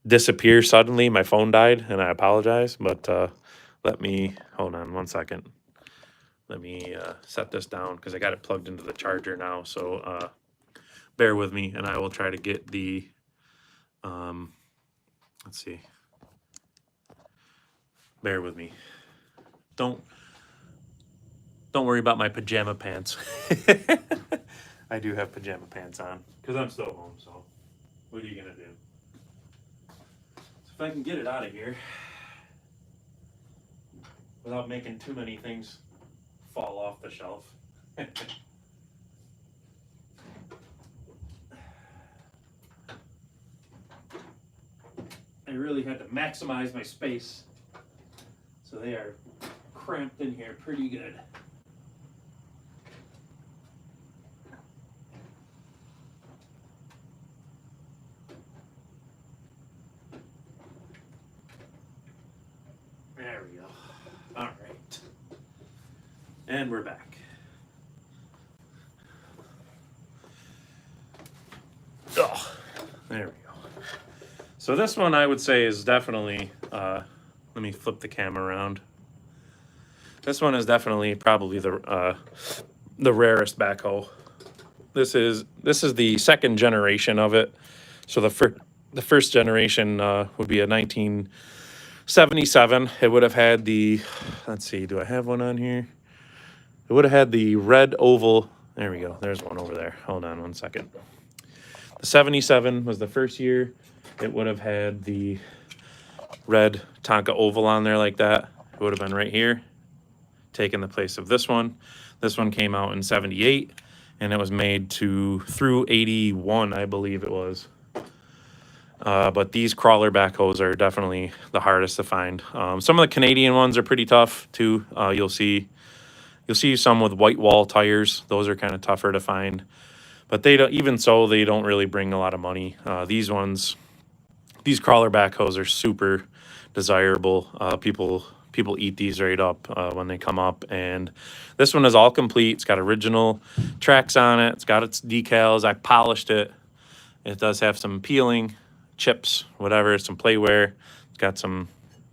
disappear suddenly, my phone died, and I apologize. But let me hold on one second. Let me set this down, because I got it plugged into the charger now. So bear with me, and I will try to get the. Let's see. Bear with me. Don't worry about my pajama pants. I do have pajama pants on because I'm still home. So what are you gonna do? So if I can get it out of here without making too many things fall off the shelf. I really had to maximize my space, so they are cramped in here pretty good. There we go. All right. And we're back. Oh, there we go. So this one I would say is definitely, let me flip the camera around. This one is definitely probably the rarest backhoe. This is the second generation of it. So the first generation would be a 1977. It would have had the, let's see, do I have one on here? It would have had the red oval. There we go. There's one over there. Hold on one second. The 77 was the first year. It would have had the red Tonka oval on there like that. It would have been right here, taking the place of this one. This one came out in 78, and it was made through 81, I believe it was. But these crawler backhoes are definitely the hardest to find. Some of the Canadian ones are pretty tough too. You'll see You'll see some with white wall tires. Those are kind of tougher to find. But they don't, even so, they don't really bring a lot of money. These ones, these crawler backhoes are super desirable. People eat these right up when they come up. And this one is all complete. It's got original tracks on it. It's got its decals. I polished it. It does have some peeling, chips, whatever, some playware. It's got some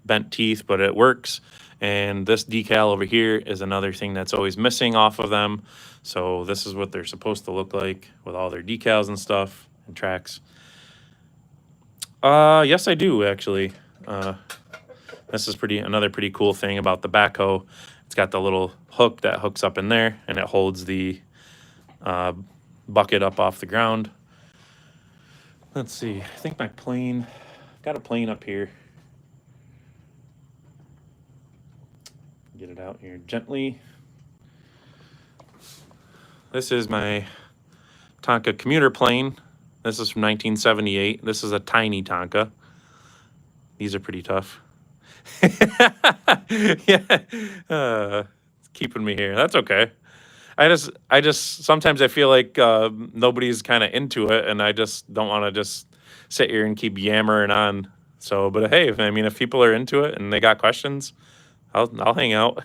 bent teeth, but it works. And this decal over here is another thing that's always missing off of them. So this is what they're supposed to look like with all their decals and stuff and tracks. Yes, I do actually. This is another pretty cool thing about the backhoe. It's got the little hook that hooks up in there, and it holds the bucket up off the ground. Let's see. I think my plane, got a plane up here. Get it out here gently. This is my Tonka commuter plane. This is from 1978. This is a tiny Tonka. These are pretty tough. Yeah, it's keeping me here. That's okay. I just sometimes I feel like nobody's kind of into it, and I just don't want to just sit here and keep yammering on. So, but hey, I mean, if people are into it and they got questions, I'll hang out.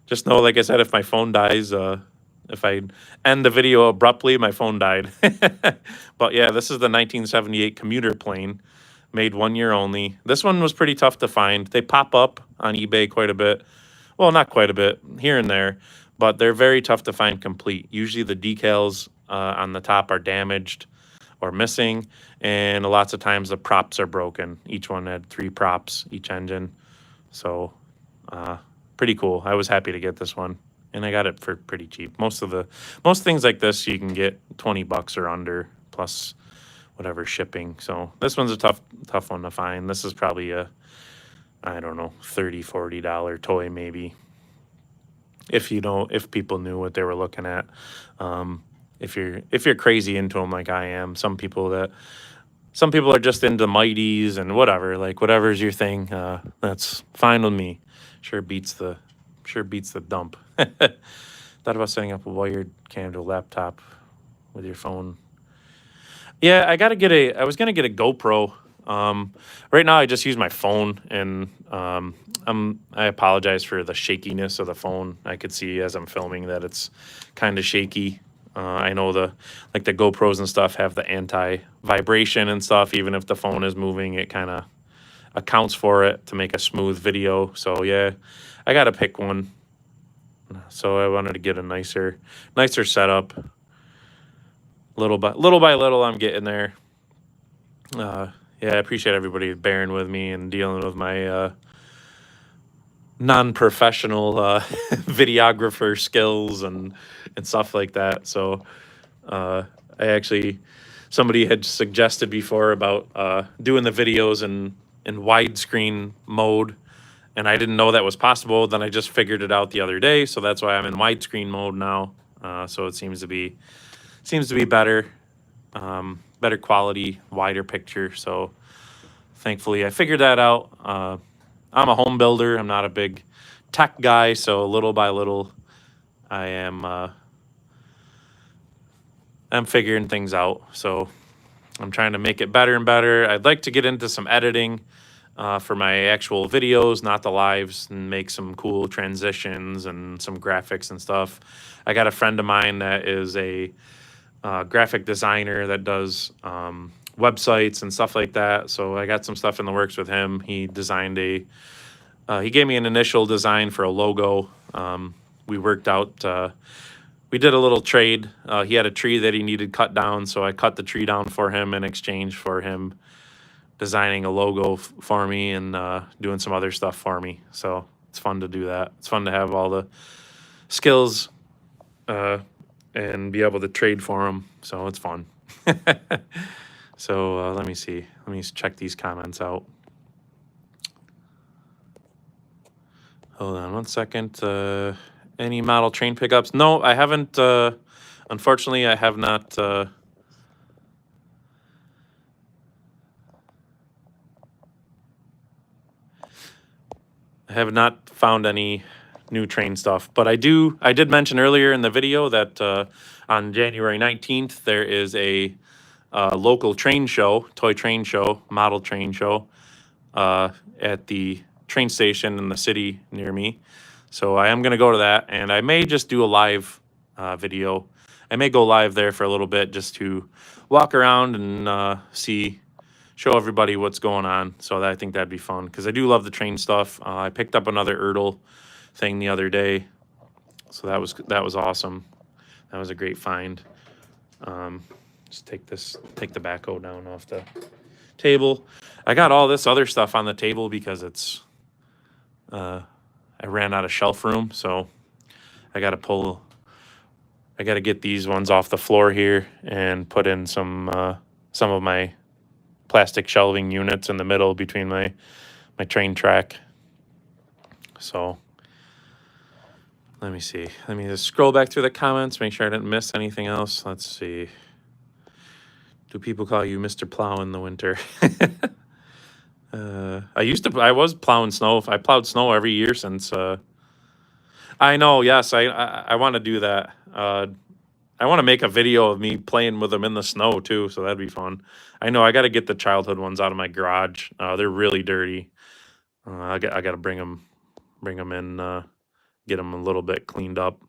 Just know, like I said, if my phone dies, if I end the video abruptly, my phone died. But yeah, this is the 1978 commuter plane, made 1 year only. This one was pretty tough to find. They pop up on eBay quite a bit. Well, not quite a bit, here and there, but they're very tough to find complete. Usually the decals on the top are damaged or missing, and lots of times the props are broken. Each one had 3 props, each engine. So pretty cool. I was happy to get this one, and I got it for pretty cheap. Most things like this you can get $20 or under, plus whatever shipping. So this one's a tough one to find. This is probably a, I don't know, $30-$40 toy maybe, if people knew what they were looking at. If you're crazy into them like I am, some people are just into mighties and whatever, like whatever's your thing, that's fine with me. Sure beats the dump. Thought about setting up a wired candle laptop with your phone. Yeah, I was gonna get a GoPro. Right now I just use my phone, and I apologize for the shakiness of the phone. I could see as I'm filming that it's kind of shaky. I know the GoPros and stuff have the anti-vibration and stuff. Even if the phone is moving, it kind of accounts for it to make a smooth video. So yeah, I gotta pick one. So I wanted to get a nicer setup. Little by little, I'm getting there. Yeah, I appreciate everybody bearing with me and dealing with my non-professional videographer skills and stuff like that. So somebody had suggested before about doing the videos in widescreen mode, and I didn't know that was possible. Then I just figured it out the other day, so that's why I'm in widescreen mode now. So it seems to be better, better quality, wider picture. So thankfully I figured that out. I'm a home builder. I'm not a big tech guy, so little by little I'm figuring things out. So I'm trying to make it better and better. I'd like to get into some editing for my actual videos, not the lives, and make some cool transitions and some graphics and stuff. I got a friend of mine that is a graphic designer that does websites and stuff like that. So I got some stuff in the works with him. He designed he gave me an initial design for a logo. We worked out, we did a little trade. He had a tree that he needed cut down, so I cut the tree down for him in exchange for him designing a logo for me and doing some other stuff for me. So it's fun to do that. It's fun to have all the skills and be able to trade for them. So it's fun. So let me see. Let me check these comments out. Hold on 1 second. Any model train pickups? No, I haven't. Unfortunately, I have not. I have not found any new train stuff. But I did mention earlier in the video that on January 19th there is a local train show, toy train show, model train show at the train station in the city near me. So I am going to go to that, and I may just do a live video. I may go live there for a little bit just to walk around and show everybody what's going on. So I think that'd be fun because I do love the train stuff. I picked up another Ertl thing the other day, so that was awesome. That was a great find. Just take the backhoe down off the table. I got all this other stuff on the table because I ran out of shelf room, so I got to get these ones off the floor here and put in some of my plastic shelving units in the middle between my train track. So let me see. Let me just scroll back through the comments, make sure I didn't miss anything else. Let's see. Do people call you Mr. Plow in the winter? I was plowing snow. I plowed snow every year since. I know. Yes, I want to do that. I want to make a video of me playing with them in the snow too, so that'd be fun. I know I got to get the childhood ones out of my garage. They're really dirty. I got to bring them in, get them a little bit cleaned up.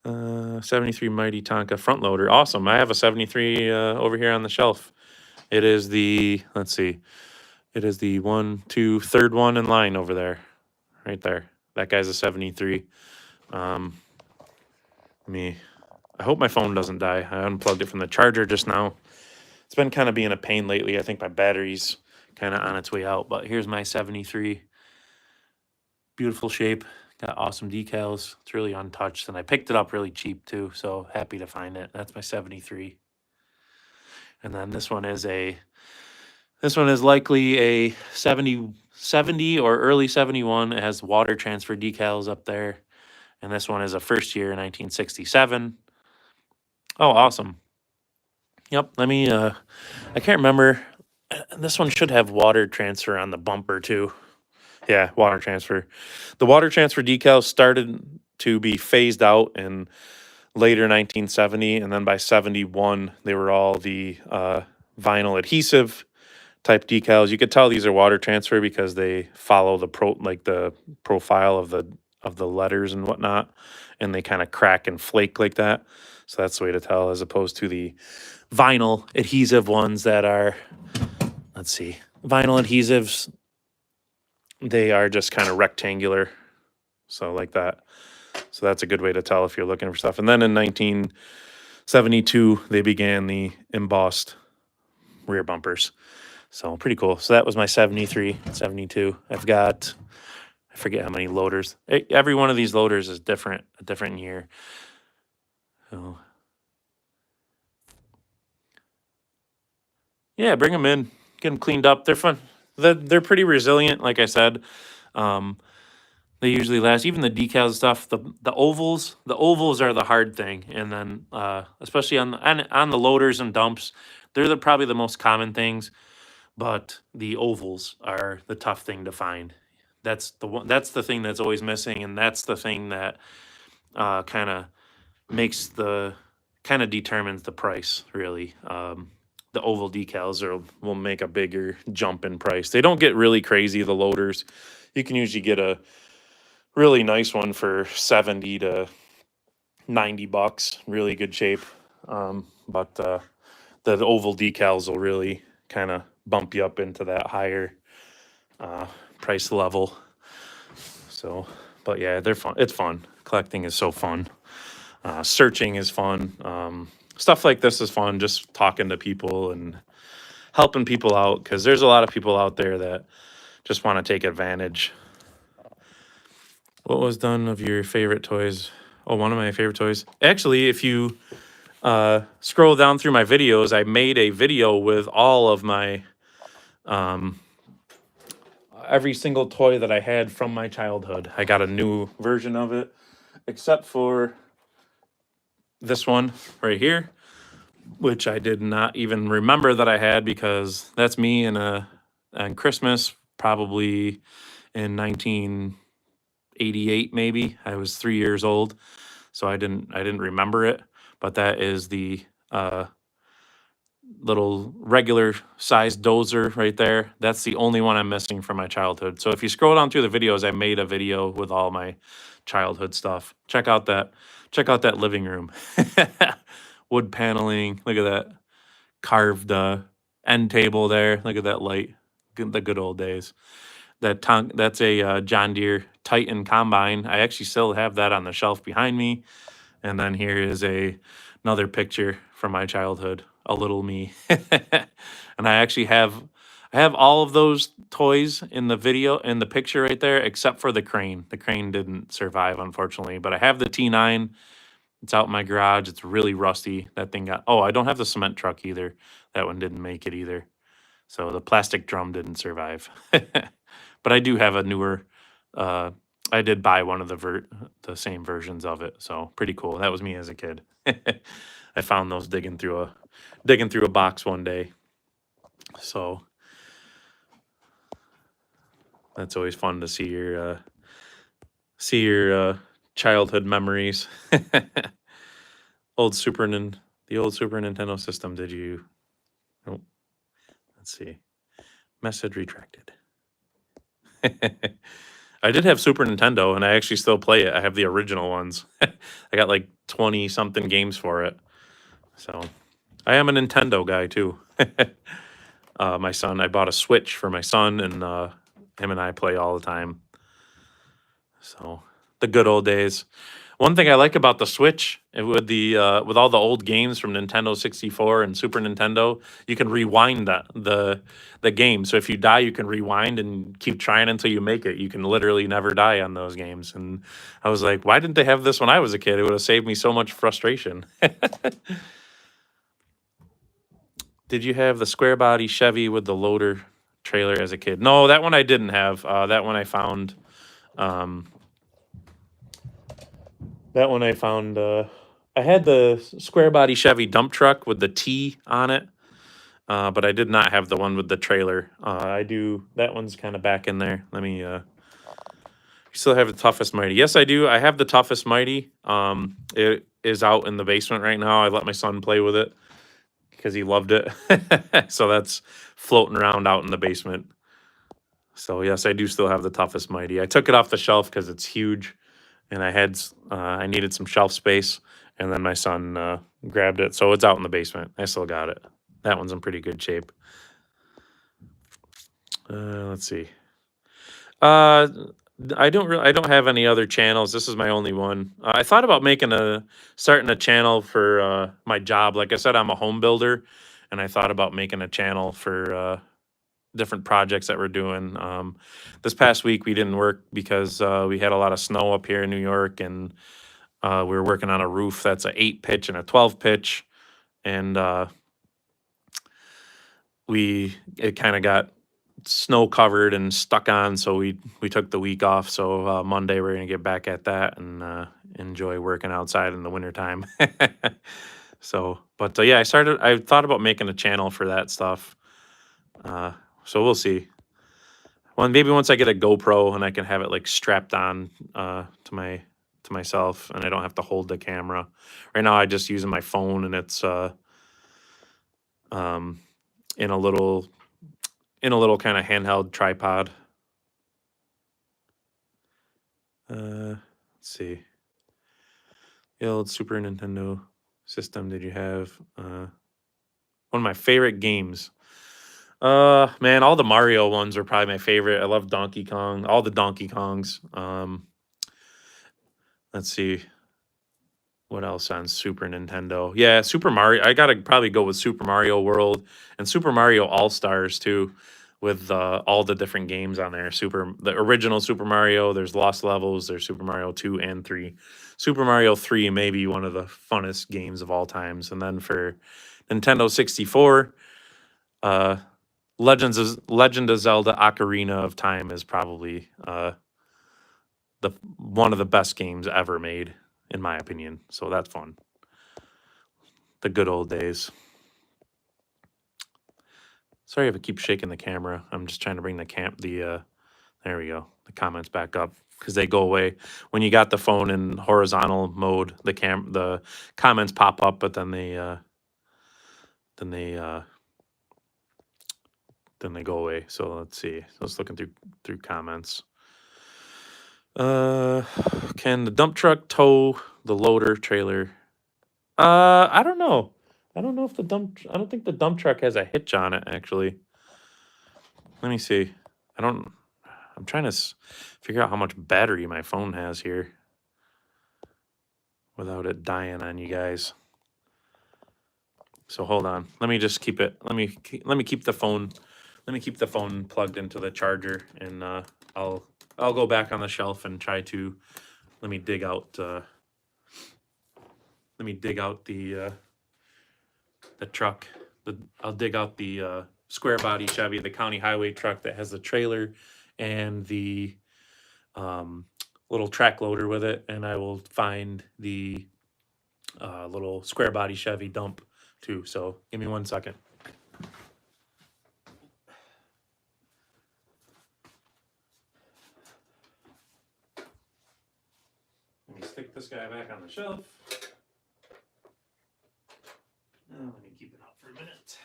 73 Mighty Tonka front loader. Awesome. I have a 73 over here on the shelf. It is the, let's see, it is the third one in line over there, right there. That guy's a 73. I hope my phone doesn't die. I unplugged it from the charger just now. It's been kind of being a pain lately. I think my battery's kind of on its way out, but here's my 73. Beautiful shape. Got awesome decals. It's really untouched, and I picked it up really cheap too, so happy to find it. That's my 73. And then this one is likely a 70 or early 71. It has water transfer decals up there. And this one is a first year 1967. Oh, awesome. Yep, let me I can't remember. This one should have water transfer on the bumper too. Yeah, water transfer. The water transfer decals started to be phased out in later 1970, and then by 71, they were all the vinyl adhesive type decals. You could tell these are water transfer because they follow the profile of the letters and whatnot, and they kind of crack and flake like that. So that's the way to tell, as opposed to the vinyl adhesive ones that are, let's see, vinyl adhesives, they are just kind of rectangular. So like that. So that's a good way to tell if you're looking for stuff. And then in 1972, they began the embossed rear bumpers. So pretty cool. So that was my 73, 72. I forget how many loaders. Every one of these loaders is different, a different year. So yeah, bring them in, get them cleaned up. They're fun. They're pretty resilient, like I said. They usually last. Even the decal stuff, the ovals are the hard thing. And then especially on the loaders and dumps, they're probably the most common things. But the ovals are the tough thing to find. That's the thing that's always missing, and that's the thing that kind of determines the price, really. The oval decals will make a bigger jump in price. They don't get really crazy, the loaders. You can usually get a really nice one for 70 to 90 bucks, really good shape. But the oval decals will really kind of bump you up into that higher price level. So, but yeah, they're fun. It's fun. Collecting is so fun. Searching is fun. Stuff like this is fun, just talking to people and helping people out, because there's a lot of people out there that just want to take advantage. What was done of your favorite toys? Oh, one of my favorite toys. Actually, if you scroll down through my videos, I made a video with all of my every single toy that I had from my childhood. I got a new version of it, except for this one right here, which I did not even remember that I had, because that's me on Christmas, probably in 1980 '88 maybe. I was 3 years old, so I didn't remember it. But that is the little regular sized dozer right there. That's the only one I'm missing from my childhood. So if you scroll down through the videos, I made a video with all my childhood stuff. Check out that living room. Wood paneling. Look at that carved end table there. Look at that light. The good old days. That's a John Deere Titan combine. I actually still have that on the shelf behind me. And then here is another picture from my childhood, a little me. And I have all of those toys in the picture right there, except for the crane. The crane didn't survive, unfortunately. But I have the T9. It's out in my garage. It's really rusty. That thing got. Oh, I don't have the cement truck either. That one didn't make it either. So the plastic drum didn't survive. But I do have a newer. I did buy one of the same versions of it. So pretty cool. That was me as a kid. I found those digging through a box one day. So that's always fun to see your childhood memories. The old Super Nintendo system. Did you? Oh, let's see. Message retracted. I did have Super Nintendo, and I actually still play it. I have the original ones. I got like 20 something games for it. So I am a Nintendo guy too. I bought a Switch for my son, and him and I play all the time. So the good old days. One thing I like about the Switch with all the old games from Nintendo 64 and Super Nintendo, you can rewind the game. So if you die, you can rewind and keep trying until you make it. You can literally never die on those games. And I was like, why didn't they have this when I was a kid? It would have saved me so much frustration. Did you have the square body Chevy with the loader trailer as a kid? No, that one I didn't have. That one I found. I had the square body Chevy dump truck with the T on it, but I did not have the one with the trailer. I do. That one's kind of back in there. Let me. You still have the Toughest Mighty? Yes, I do. I have the Toughest Mighty. It is out in the basement right now. I let my son play with it because he loved it. So that's floating around out in the basement. So yes, I do still have the Toughest Mighty. I took it off the shelf because it's huge, and I needed some shelf space, and then my son grabbed it, so it's out in the basement. I still got it. That one's in pretty good shape. Let's see. I don't have any other channels. This is my only one. I thought about starting a channel for my job. Like I said, I'm a home builder, and I thought about making a channel for different projects that we're doing. This past week we didn't work because we had a lot of snow up here in New York, and we were working on a roof that's an 8 pitch and a 12 pitch, and it kind of got snow covered and stuck on, so we took the week off. So Monday we're gonna get back at that and enjoy working outside in the wintertime. So, but yeah, I thought about making a channel for that stuff. So we'll see. Maybe once I get a GoPro and I can have it like strapped on to myself, and I don't have to hold the camera. Right now I just using my phone, and it's in a little kind of handheld tripod. Let's see. The old Super Nintendo system did you have? One of my favorite games. Man, all the Mario ones are probably my favorite. I love Donkey Kong, all the Donkey Kongs. Let's see. What else on Super Nintendo? Yeah, Super Mario. I gotta probably go with Super Mario World and Super Mario All Stars too, with all the different games on there. The original Super Mario. There's Lost Levels. There's Super Mario 2 and 3. Super Mario 3 may be one of the funnest games of all times. And then for Nintendo 64, Legend of Zelda: Ocarina of Time is probably one of the best games ever made, in my opinion. So that's fun. The good old days. Sorry if I keep shaking the camera. I'm just trying to bring there we go. The comments back up. because they go away when you got the phone in horizontal mode. The comments pop up, but then then they then they go away. So let's see. Let's looking through comments. Can the dump truck tow the loader trailer? I don't know. I don't know if I don't think the dump truck has a hitch on it, actually. Let me see. I'm trying to figure out how much battery my phone has here without it dying on you guys. So hold on. Let me just keep it. Let me keep the phone. Let me keep the phone plugged into the charger, and I'll go back on the shelf and try to. Let me dig out. Let me dig out the truck. I'll dig out the square body Chevy, the county highway truck that has the trailer and the little track loader with it, and I will find the little square body Chevy dump too. So give me 1 second. Let me stick this guy back on the shelf. Let me keep it out for a minute,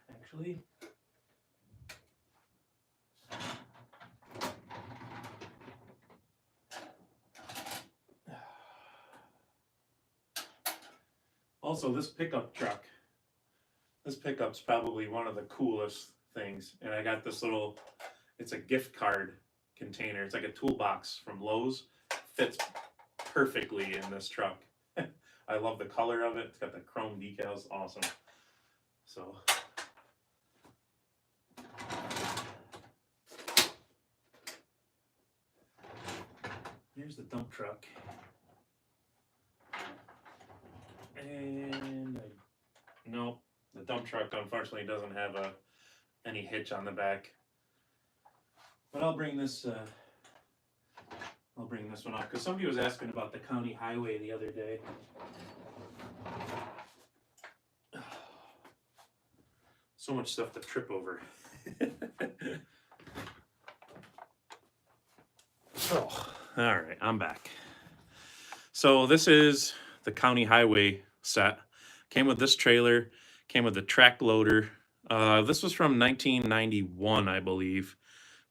actually. Also, this pickup truck, this pickup's probably one of the coolest things. And I got this little, it's a gift card container. It's like a toolbox from Lowe's. Fits perfectly in this truck. I love the color of it. It's got the chrome decals. Awesome. So. Here's the dump truck. And no, the dump truck unfortunately doesn't have any hitch on the back. But I'll bring this one up because somebody was asking about the county highway the other day. So much stuff to trip over. Oh, all right, I'm back. So this is the county highway set. Came with this trailer, came with the track loader. This was from 1991, I believe,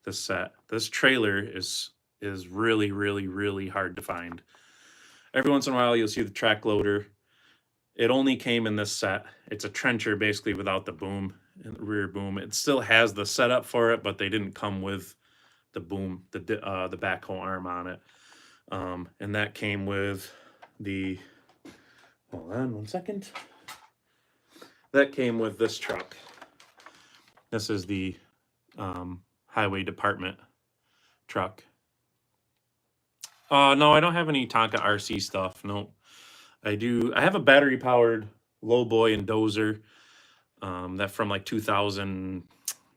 this set. This trailer is really, really, really hard to find. Every once in a while, you'll see the track loader. It only came in this set. It's a trencher, basically, without the boom, and the rear boom. It still has the setup for it, but they didn't come with the boom, the backhoe arm on it. And that came with the, hold on 1 second. That came with this truck. This is the highway department truck. No, I don't have any Tonka RC stuff. No, I have a battery powered lowboy and dozer. That from like 2000,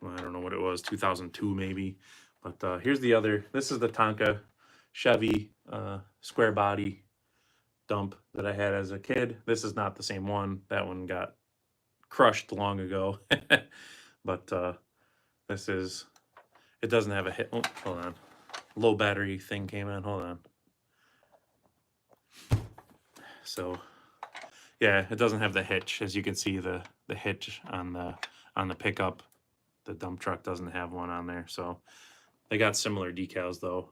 I don't know what it was, 2002 maybe. But here's the other. This is the Tonka Chevy square body dump that I had as a kid. This is not the same one. That one got crushed long ago. But this is, it doesn't have a hit. Oh, hold on. Low battery thing came on. Hold on. So yeah, it doesn't have the hitch. As you can see, the hitch on the pickup. The dump truck doesn't have one on there. So they got similar decals though.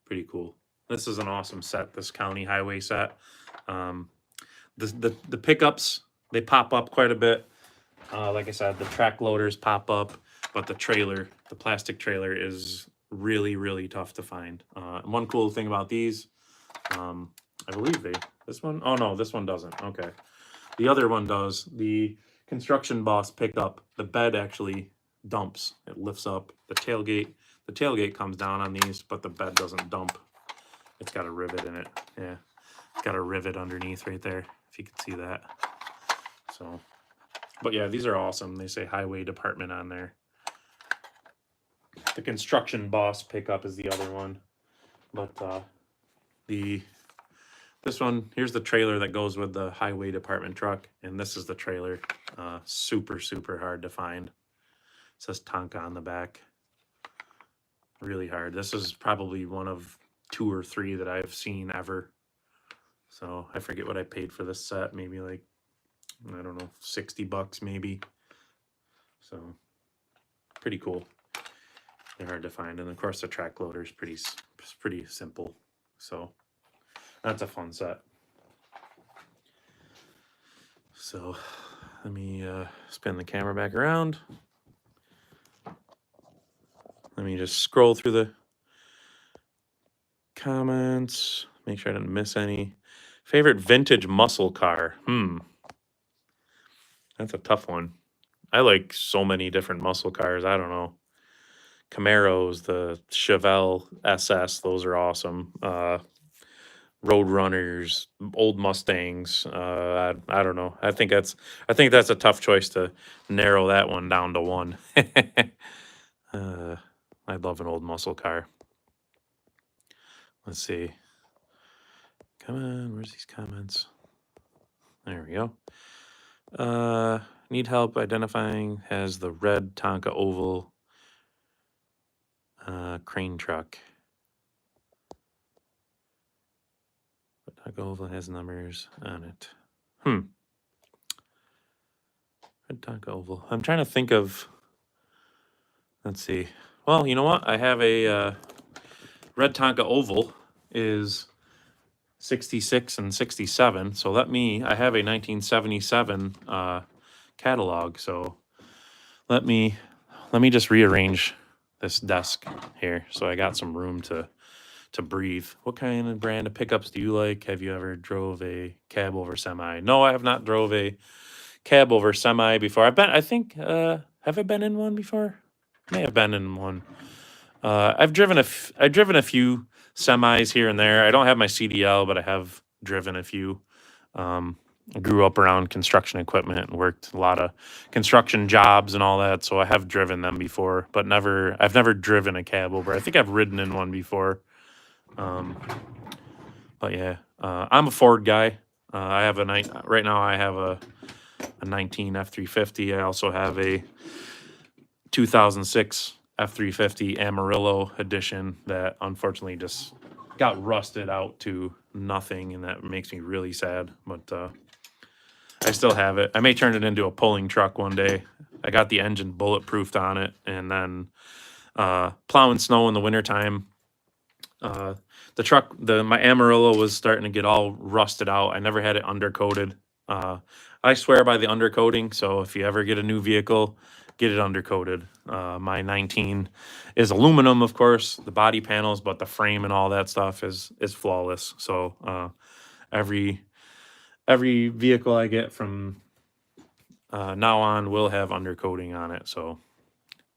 Pretty cool. This is an awesome set, this county highway set. The pickups, they pop up quite a bit. Like I said, the track loaders pop up, but the trailer, the plastic trailer, is really, really tough to find. One cool thing about these, I believe this one, oh no, this one doesn't. Okay. The other one does. The Construction Boss pickup, the bed actually dumps. It lifts up. The tailgate comes down on these, but the bed doesn't dump. It's got a rivet in it. Yeah. It's got a rivet underneath right there, if you can see that. So, but yeah, these are awesome. They say highway department on there. The Construction Boss pickup is the other one. But this one, here's the trailer that goes with the highway department truck, and this is the trailer. Super, super hard to find. It says Tonka on the back. really hard. This is probably one of 2 or 3 that I've seen ever. So I forget what I paid for this set. Maybe like, I don't know, $60 maybe. So pretty cool. They're hard to find, and of course the track loader is pretty simple. So that's a fun set. So let me spin the camera back around. Let me just scroll through the comments, make sure I didn't miss any. Favorite vintage muscle car? That's a tough one. I like so many different muscle cars. I don't know. Camaros, the Chevelle SS, those are awesome. Road Runners, old Mustangs. I don't know. I think that's a tough choice to narrow that one down to one. I love an old muscle car. Let's see. Come on, where's these comments? There we go. Need help identifying has the red Tonka oval crane truck. Tonka oval has numbers on it. Red Tonka oval. I'm trying to think of. Let's see. Well, you know what? I have a red Tonka oval is 66 and 67. So I have a 1977 catalog. So let me just rearrange this desk here so I got some room to breathe. What kind of brand of pickups do you like? Have you ever drove a cab over semi? No, I have not drove a cab over semi before. Have I been in one before? May have been in one. I've driven a few semis here and there. I don't have my CDL, but I have driven a few. I grew up around construction equipment and worked a lot of construction jobs and all that, so I have driven them before, but I've never driven a cab over. I think I've ridden in one before. But yeah, I'm a Ford guy. Right now I have a 19 F350. I also have a 2006 F350 Amarillo edition that unfortunately just got rusted out to nothing, and that makes me really sad. But I still have it. I may turn it into a pulling truck one day. I got the engine bulletproofed on it, and then plowing snow in the wintertime. My Amarillo was starting to get all rusted out. I never had it undercoated. I swear by the undercoating. So if you ever get a new vehicle, get it undercoated. My 19 is aluminum, of course, the body panels, but the frame and all that stuff is flawless. So every vehicle I get from now on will have undercoating on it. So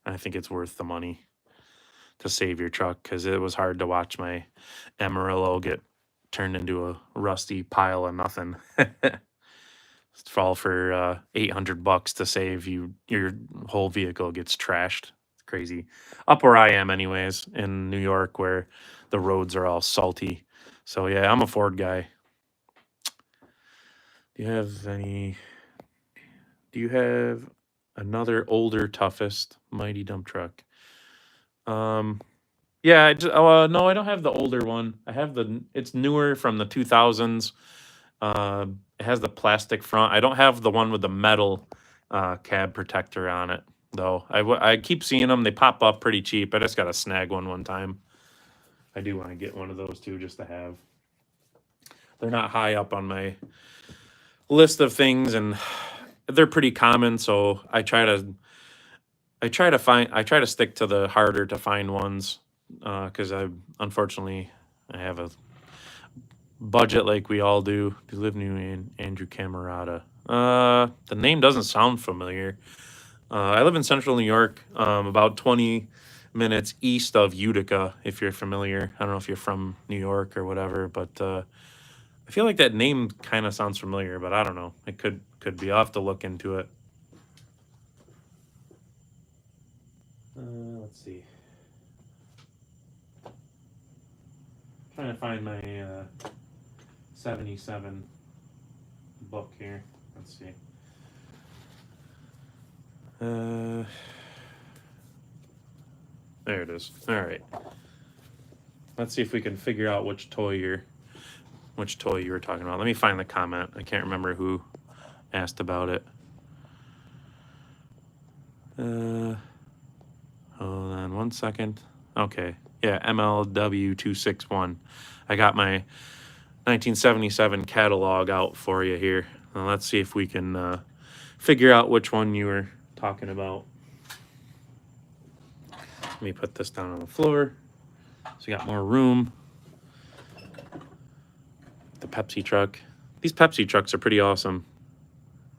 I think it's worth the money to save your truck, because it was hard to watch my Amarillo get turned into a rusty pile of nothing. Fall for $800 to save you. Your whole vehicle gets trashed. It's crazy. Up where I am, anyways, in New York, where the roads are all salty. So yeah, I'm a Ford guy. Do you have another older, toughest mighty dump truck? Yeah, no, I don't have the older one. I have it's newer from the 2000s. It has the plastic front. I don't have the one with the metal cab protector on it, though. I keep seeing them. They pop up pretty cheap. I just got to snag one time. I do want to get one of those too, just to have. They're not high up on my list of things, and they're pretty common, so I try to stick to the harder to find ones, because unfortunately I have a budget like we all do. Do you live near Andrew Camerata? The name doesn't sound familiar. I live in central New York, about 20 minutes east of Utica, if you're familiar. I don't know if you're from New York or whatever, but I feel like that name kind of sounds familiar, but I don't know. It could be. I'll have to look into it. Let's see. Trying to find my 77 book here. Let's see. There There it is. All right. Let's see if we can figure out which toy you were talking about. Let me find the comment. I can't remember who asked about it. Hold on one second. Okay. Yeah, MLW261. I got my 1977 catalog out for you here. Now let's see if we can figure out which one you were talking about. Let me put this down on the floor so we got more room. The Pepsi truck. These Pepsi trucks are pretty awesome.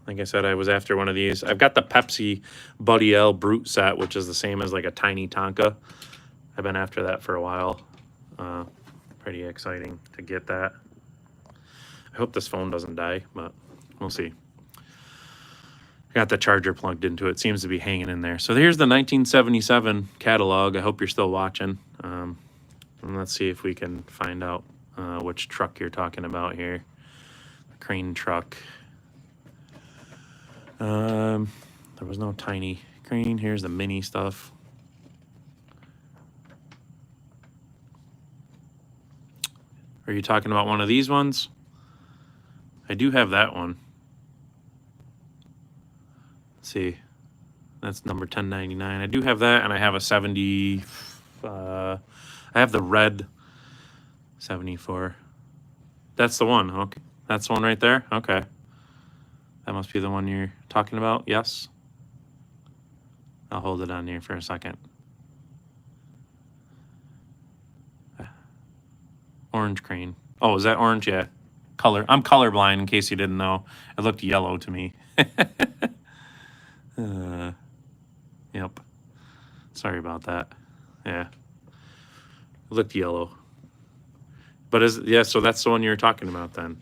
Like I said, I was after one of these. I've got the Pepsi Buddy L Brute set, which is the same as like a tiny Tonka. I've been after that for a while. Pretty exciting to get that. I hope this phone doesn't die, but we'll see. I got the charger plugged into it. Seems to be hanging in there. So here's the 1977 catalog. I hope you're still watching. And let's see if we can find out which truck you're talking about here. The crane truck. There was no tiny crane. Here's the mini stuff. Are you talking about one of these ones? I do have that one. Let's see. That's number 1099. I do have that, and I have a 70. I have the red 74. That's the one. Okay. That's the one right there? Okay. That must be the one you're talking about. Yes. I'll hold it on here for a second. Orange crane. Oh, is that orange? Yeah. Color. I'm colorblind, in case you didn't know. It looked yellow to me. Yep. Sorry about that. Yeah. It looked yellow. But so that's the one you're talking about then.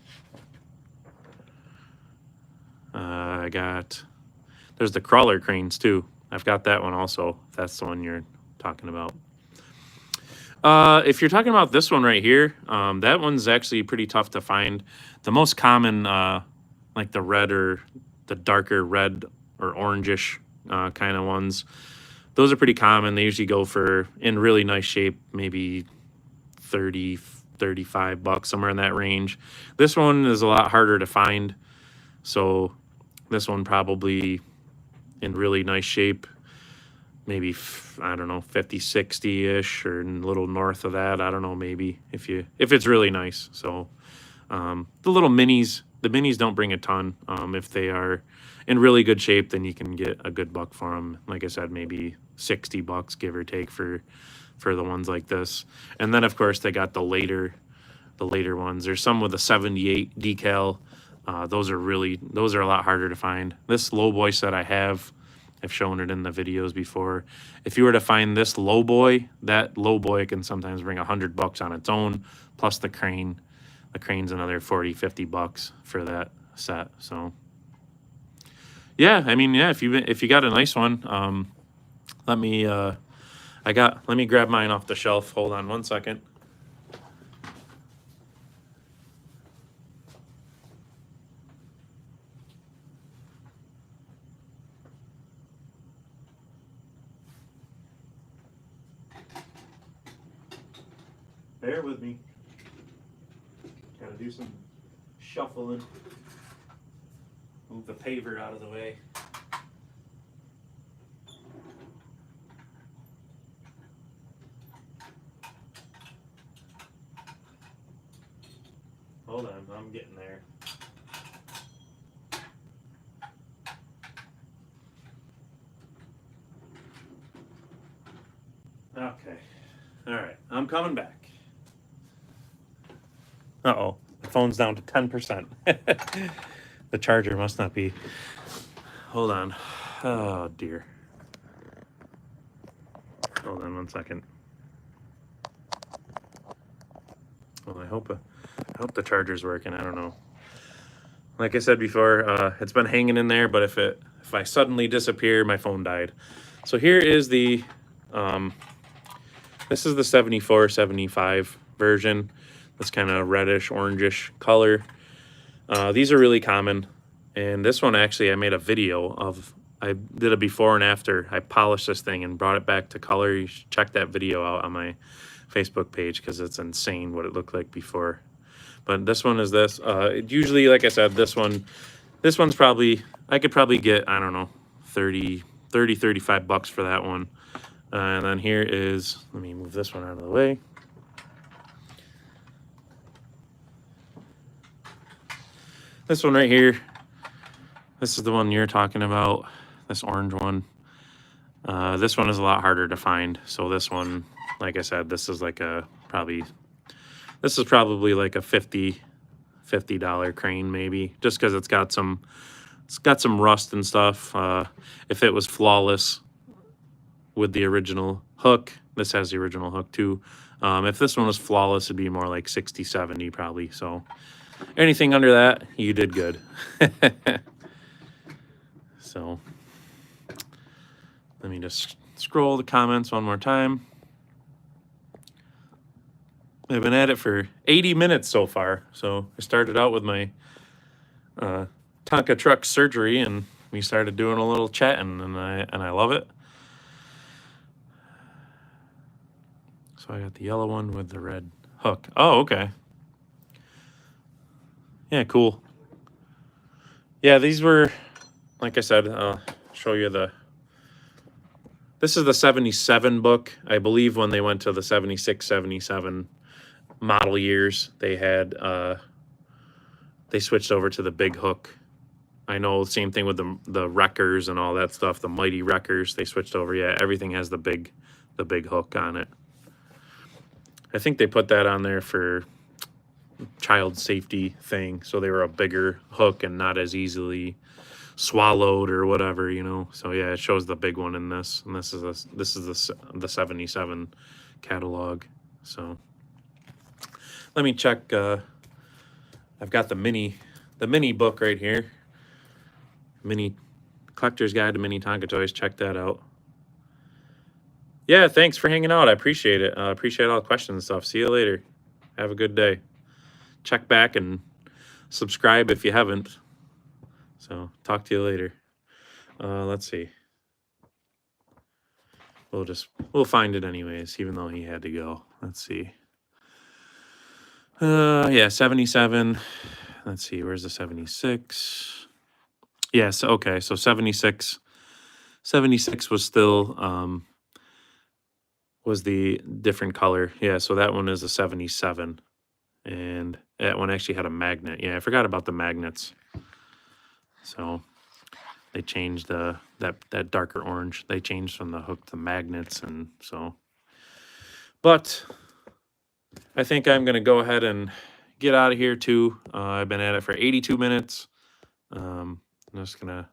There's the crawler cranes too. I've got that one also. If that's the one you're talking about. If you're talking about this one right here, that one's actually pretty tough to find. The most common, like the red or the darker red or orangish kind of ones, those are pretty common. They usually go for, in really nice shape, maybe 30, 35 bucks, somewhere in that range. This one is a lot harder to find. So this one probably in really nice shape, maybe, I don't know, 50, 60-ish or a little north of that. I don't know, maybe if it's really nice. So the little minis, the minis don't bring a ton. If they are in really good shape, then you can get a good buck for them. Like I said, maybe 60 bucks, give or take, for the ones like this. And then of course they got the later ones. There's some with a 78 decal. Those are a lot harder to find. This lowboy set I have, I've shown it in the videos before. If you were to find this lowboy, that lowboy can sometimes bring $100 on its own, plus the crane. The crane's another 40, 50 bucks for that set. So yeah, I mean, yeah, if you got a nice one, let me grab mine off the shelf. Hold on one second. Bear with me. Gotta do some shuffling. Move the paver out of the way. Hold on, I'm getting there. Okay. All right, I'm coming back. Uh-oh, the phone's down to 10%. The charger must not be. Hold on. Oh, dear. Hold on one second. Well, I hope the charger's working. I don't know. Like I said before, it's been hanging in there, but if I suddenly disappear, my phone died. So here is the, this is the 74, 75 version. This kind of reddish, orangish color. These are really common. And this one, actually, I made a video of. I did a before and after. I polished this thing and brought it back to color. You should check that video out on my Facebook page because it's insane what it looked like before. But this one is this. Usually, like I said, this one's probably, I could probably get, I don't know, 35 bucks for that one. And then here is, let me move this one out of the way. This one right here, this is the one you're talking about, this orange one. This one is a lot harder to find. So this one, like I said, this is like a this is probably like a $50 crane maybe, just because it's got some rust and stuff. If it was flawless with the original hook, this has the original hook too. If this one was flawless, it'd be more like 60, 70 probably. So anything under that, you did good. So let me just scroll the comments one more time. I've been at it for 80 minutes so far. So I started out with my Tonka truck surgery, and we started doing a little chatting, and I love it. So I got the yellow one with the red hook. Oh, okay. Yeah, cool. Yeah, these were, like I said, I'll show you this is the 77 book. I believe when they went to the 76, 77 model years, they had, they switched over to the big hook. I know same thing with the wreckers and all that stuff, the mighty wreckers, they switched over. Yeah, everything has the big hook on it. I think they put that on there for child safety thing, so they were a bigger hook and not as easily swallowed or whatever, you know. So yeah, it shows the big one in this, and this is the 77 catalog. So let me check. I've got the mini book right here, Mini Collector's Guide to Mini Tonka Toys. Check that out. Yeah, thanks for hanging out. I appreciate it. I appreciate all the questions and stuff. See you later. Have a good day. Check back and subscribe if you haven't. So talk to you later. Let's see. We'll find it anyways, even though he had to go. Let's see. Yeah, 77. Let's see, where's the 76? Yes, okay, so 76. 76 was still was the different color. Yeah, so that one is a 77. And that one actually had a magnet. Yeah, I forgot about the magnets. So they changed that darker orange. They changed from the hook to magnets, and so. But I think I'm gonna go ahead and get out of here too. I've been at it for 82 minutes. I'm just gonna.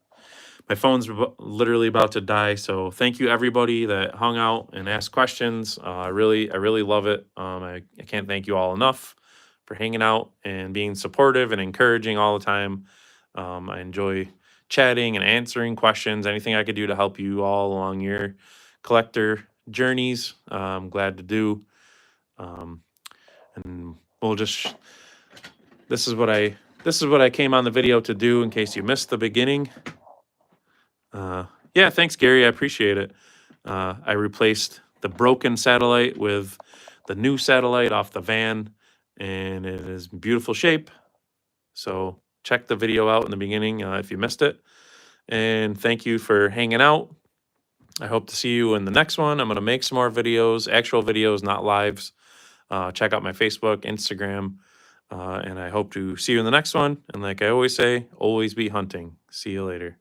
My phone's literally about to die, so thank you everybody that hung out and asked questions. I really love it. I can't thank you all enough for hanging out and being supportive and encouraging all the time. I enjoy chatting and answering questions. Anything I could do to help you all along your collector journeys, I'm glad to do. And we'll just. This is what I came on the video to do in case you missed the beginning. Yeah, thanks, Gary. I appreciate it. I replaced the broken satellite with the new satellite off the van, and it is in beautiful shape. So check the video out in the beginning if you missed it. And thank you for hanging out. I hope to see you in the next one. I'm going to make some more videos, actual videos, not lives. Check out my Facebook, Instagram, and I hope to see you in the next one. And like I always say, always be hunting. See you later.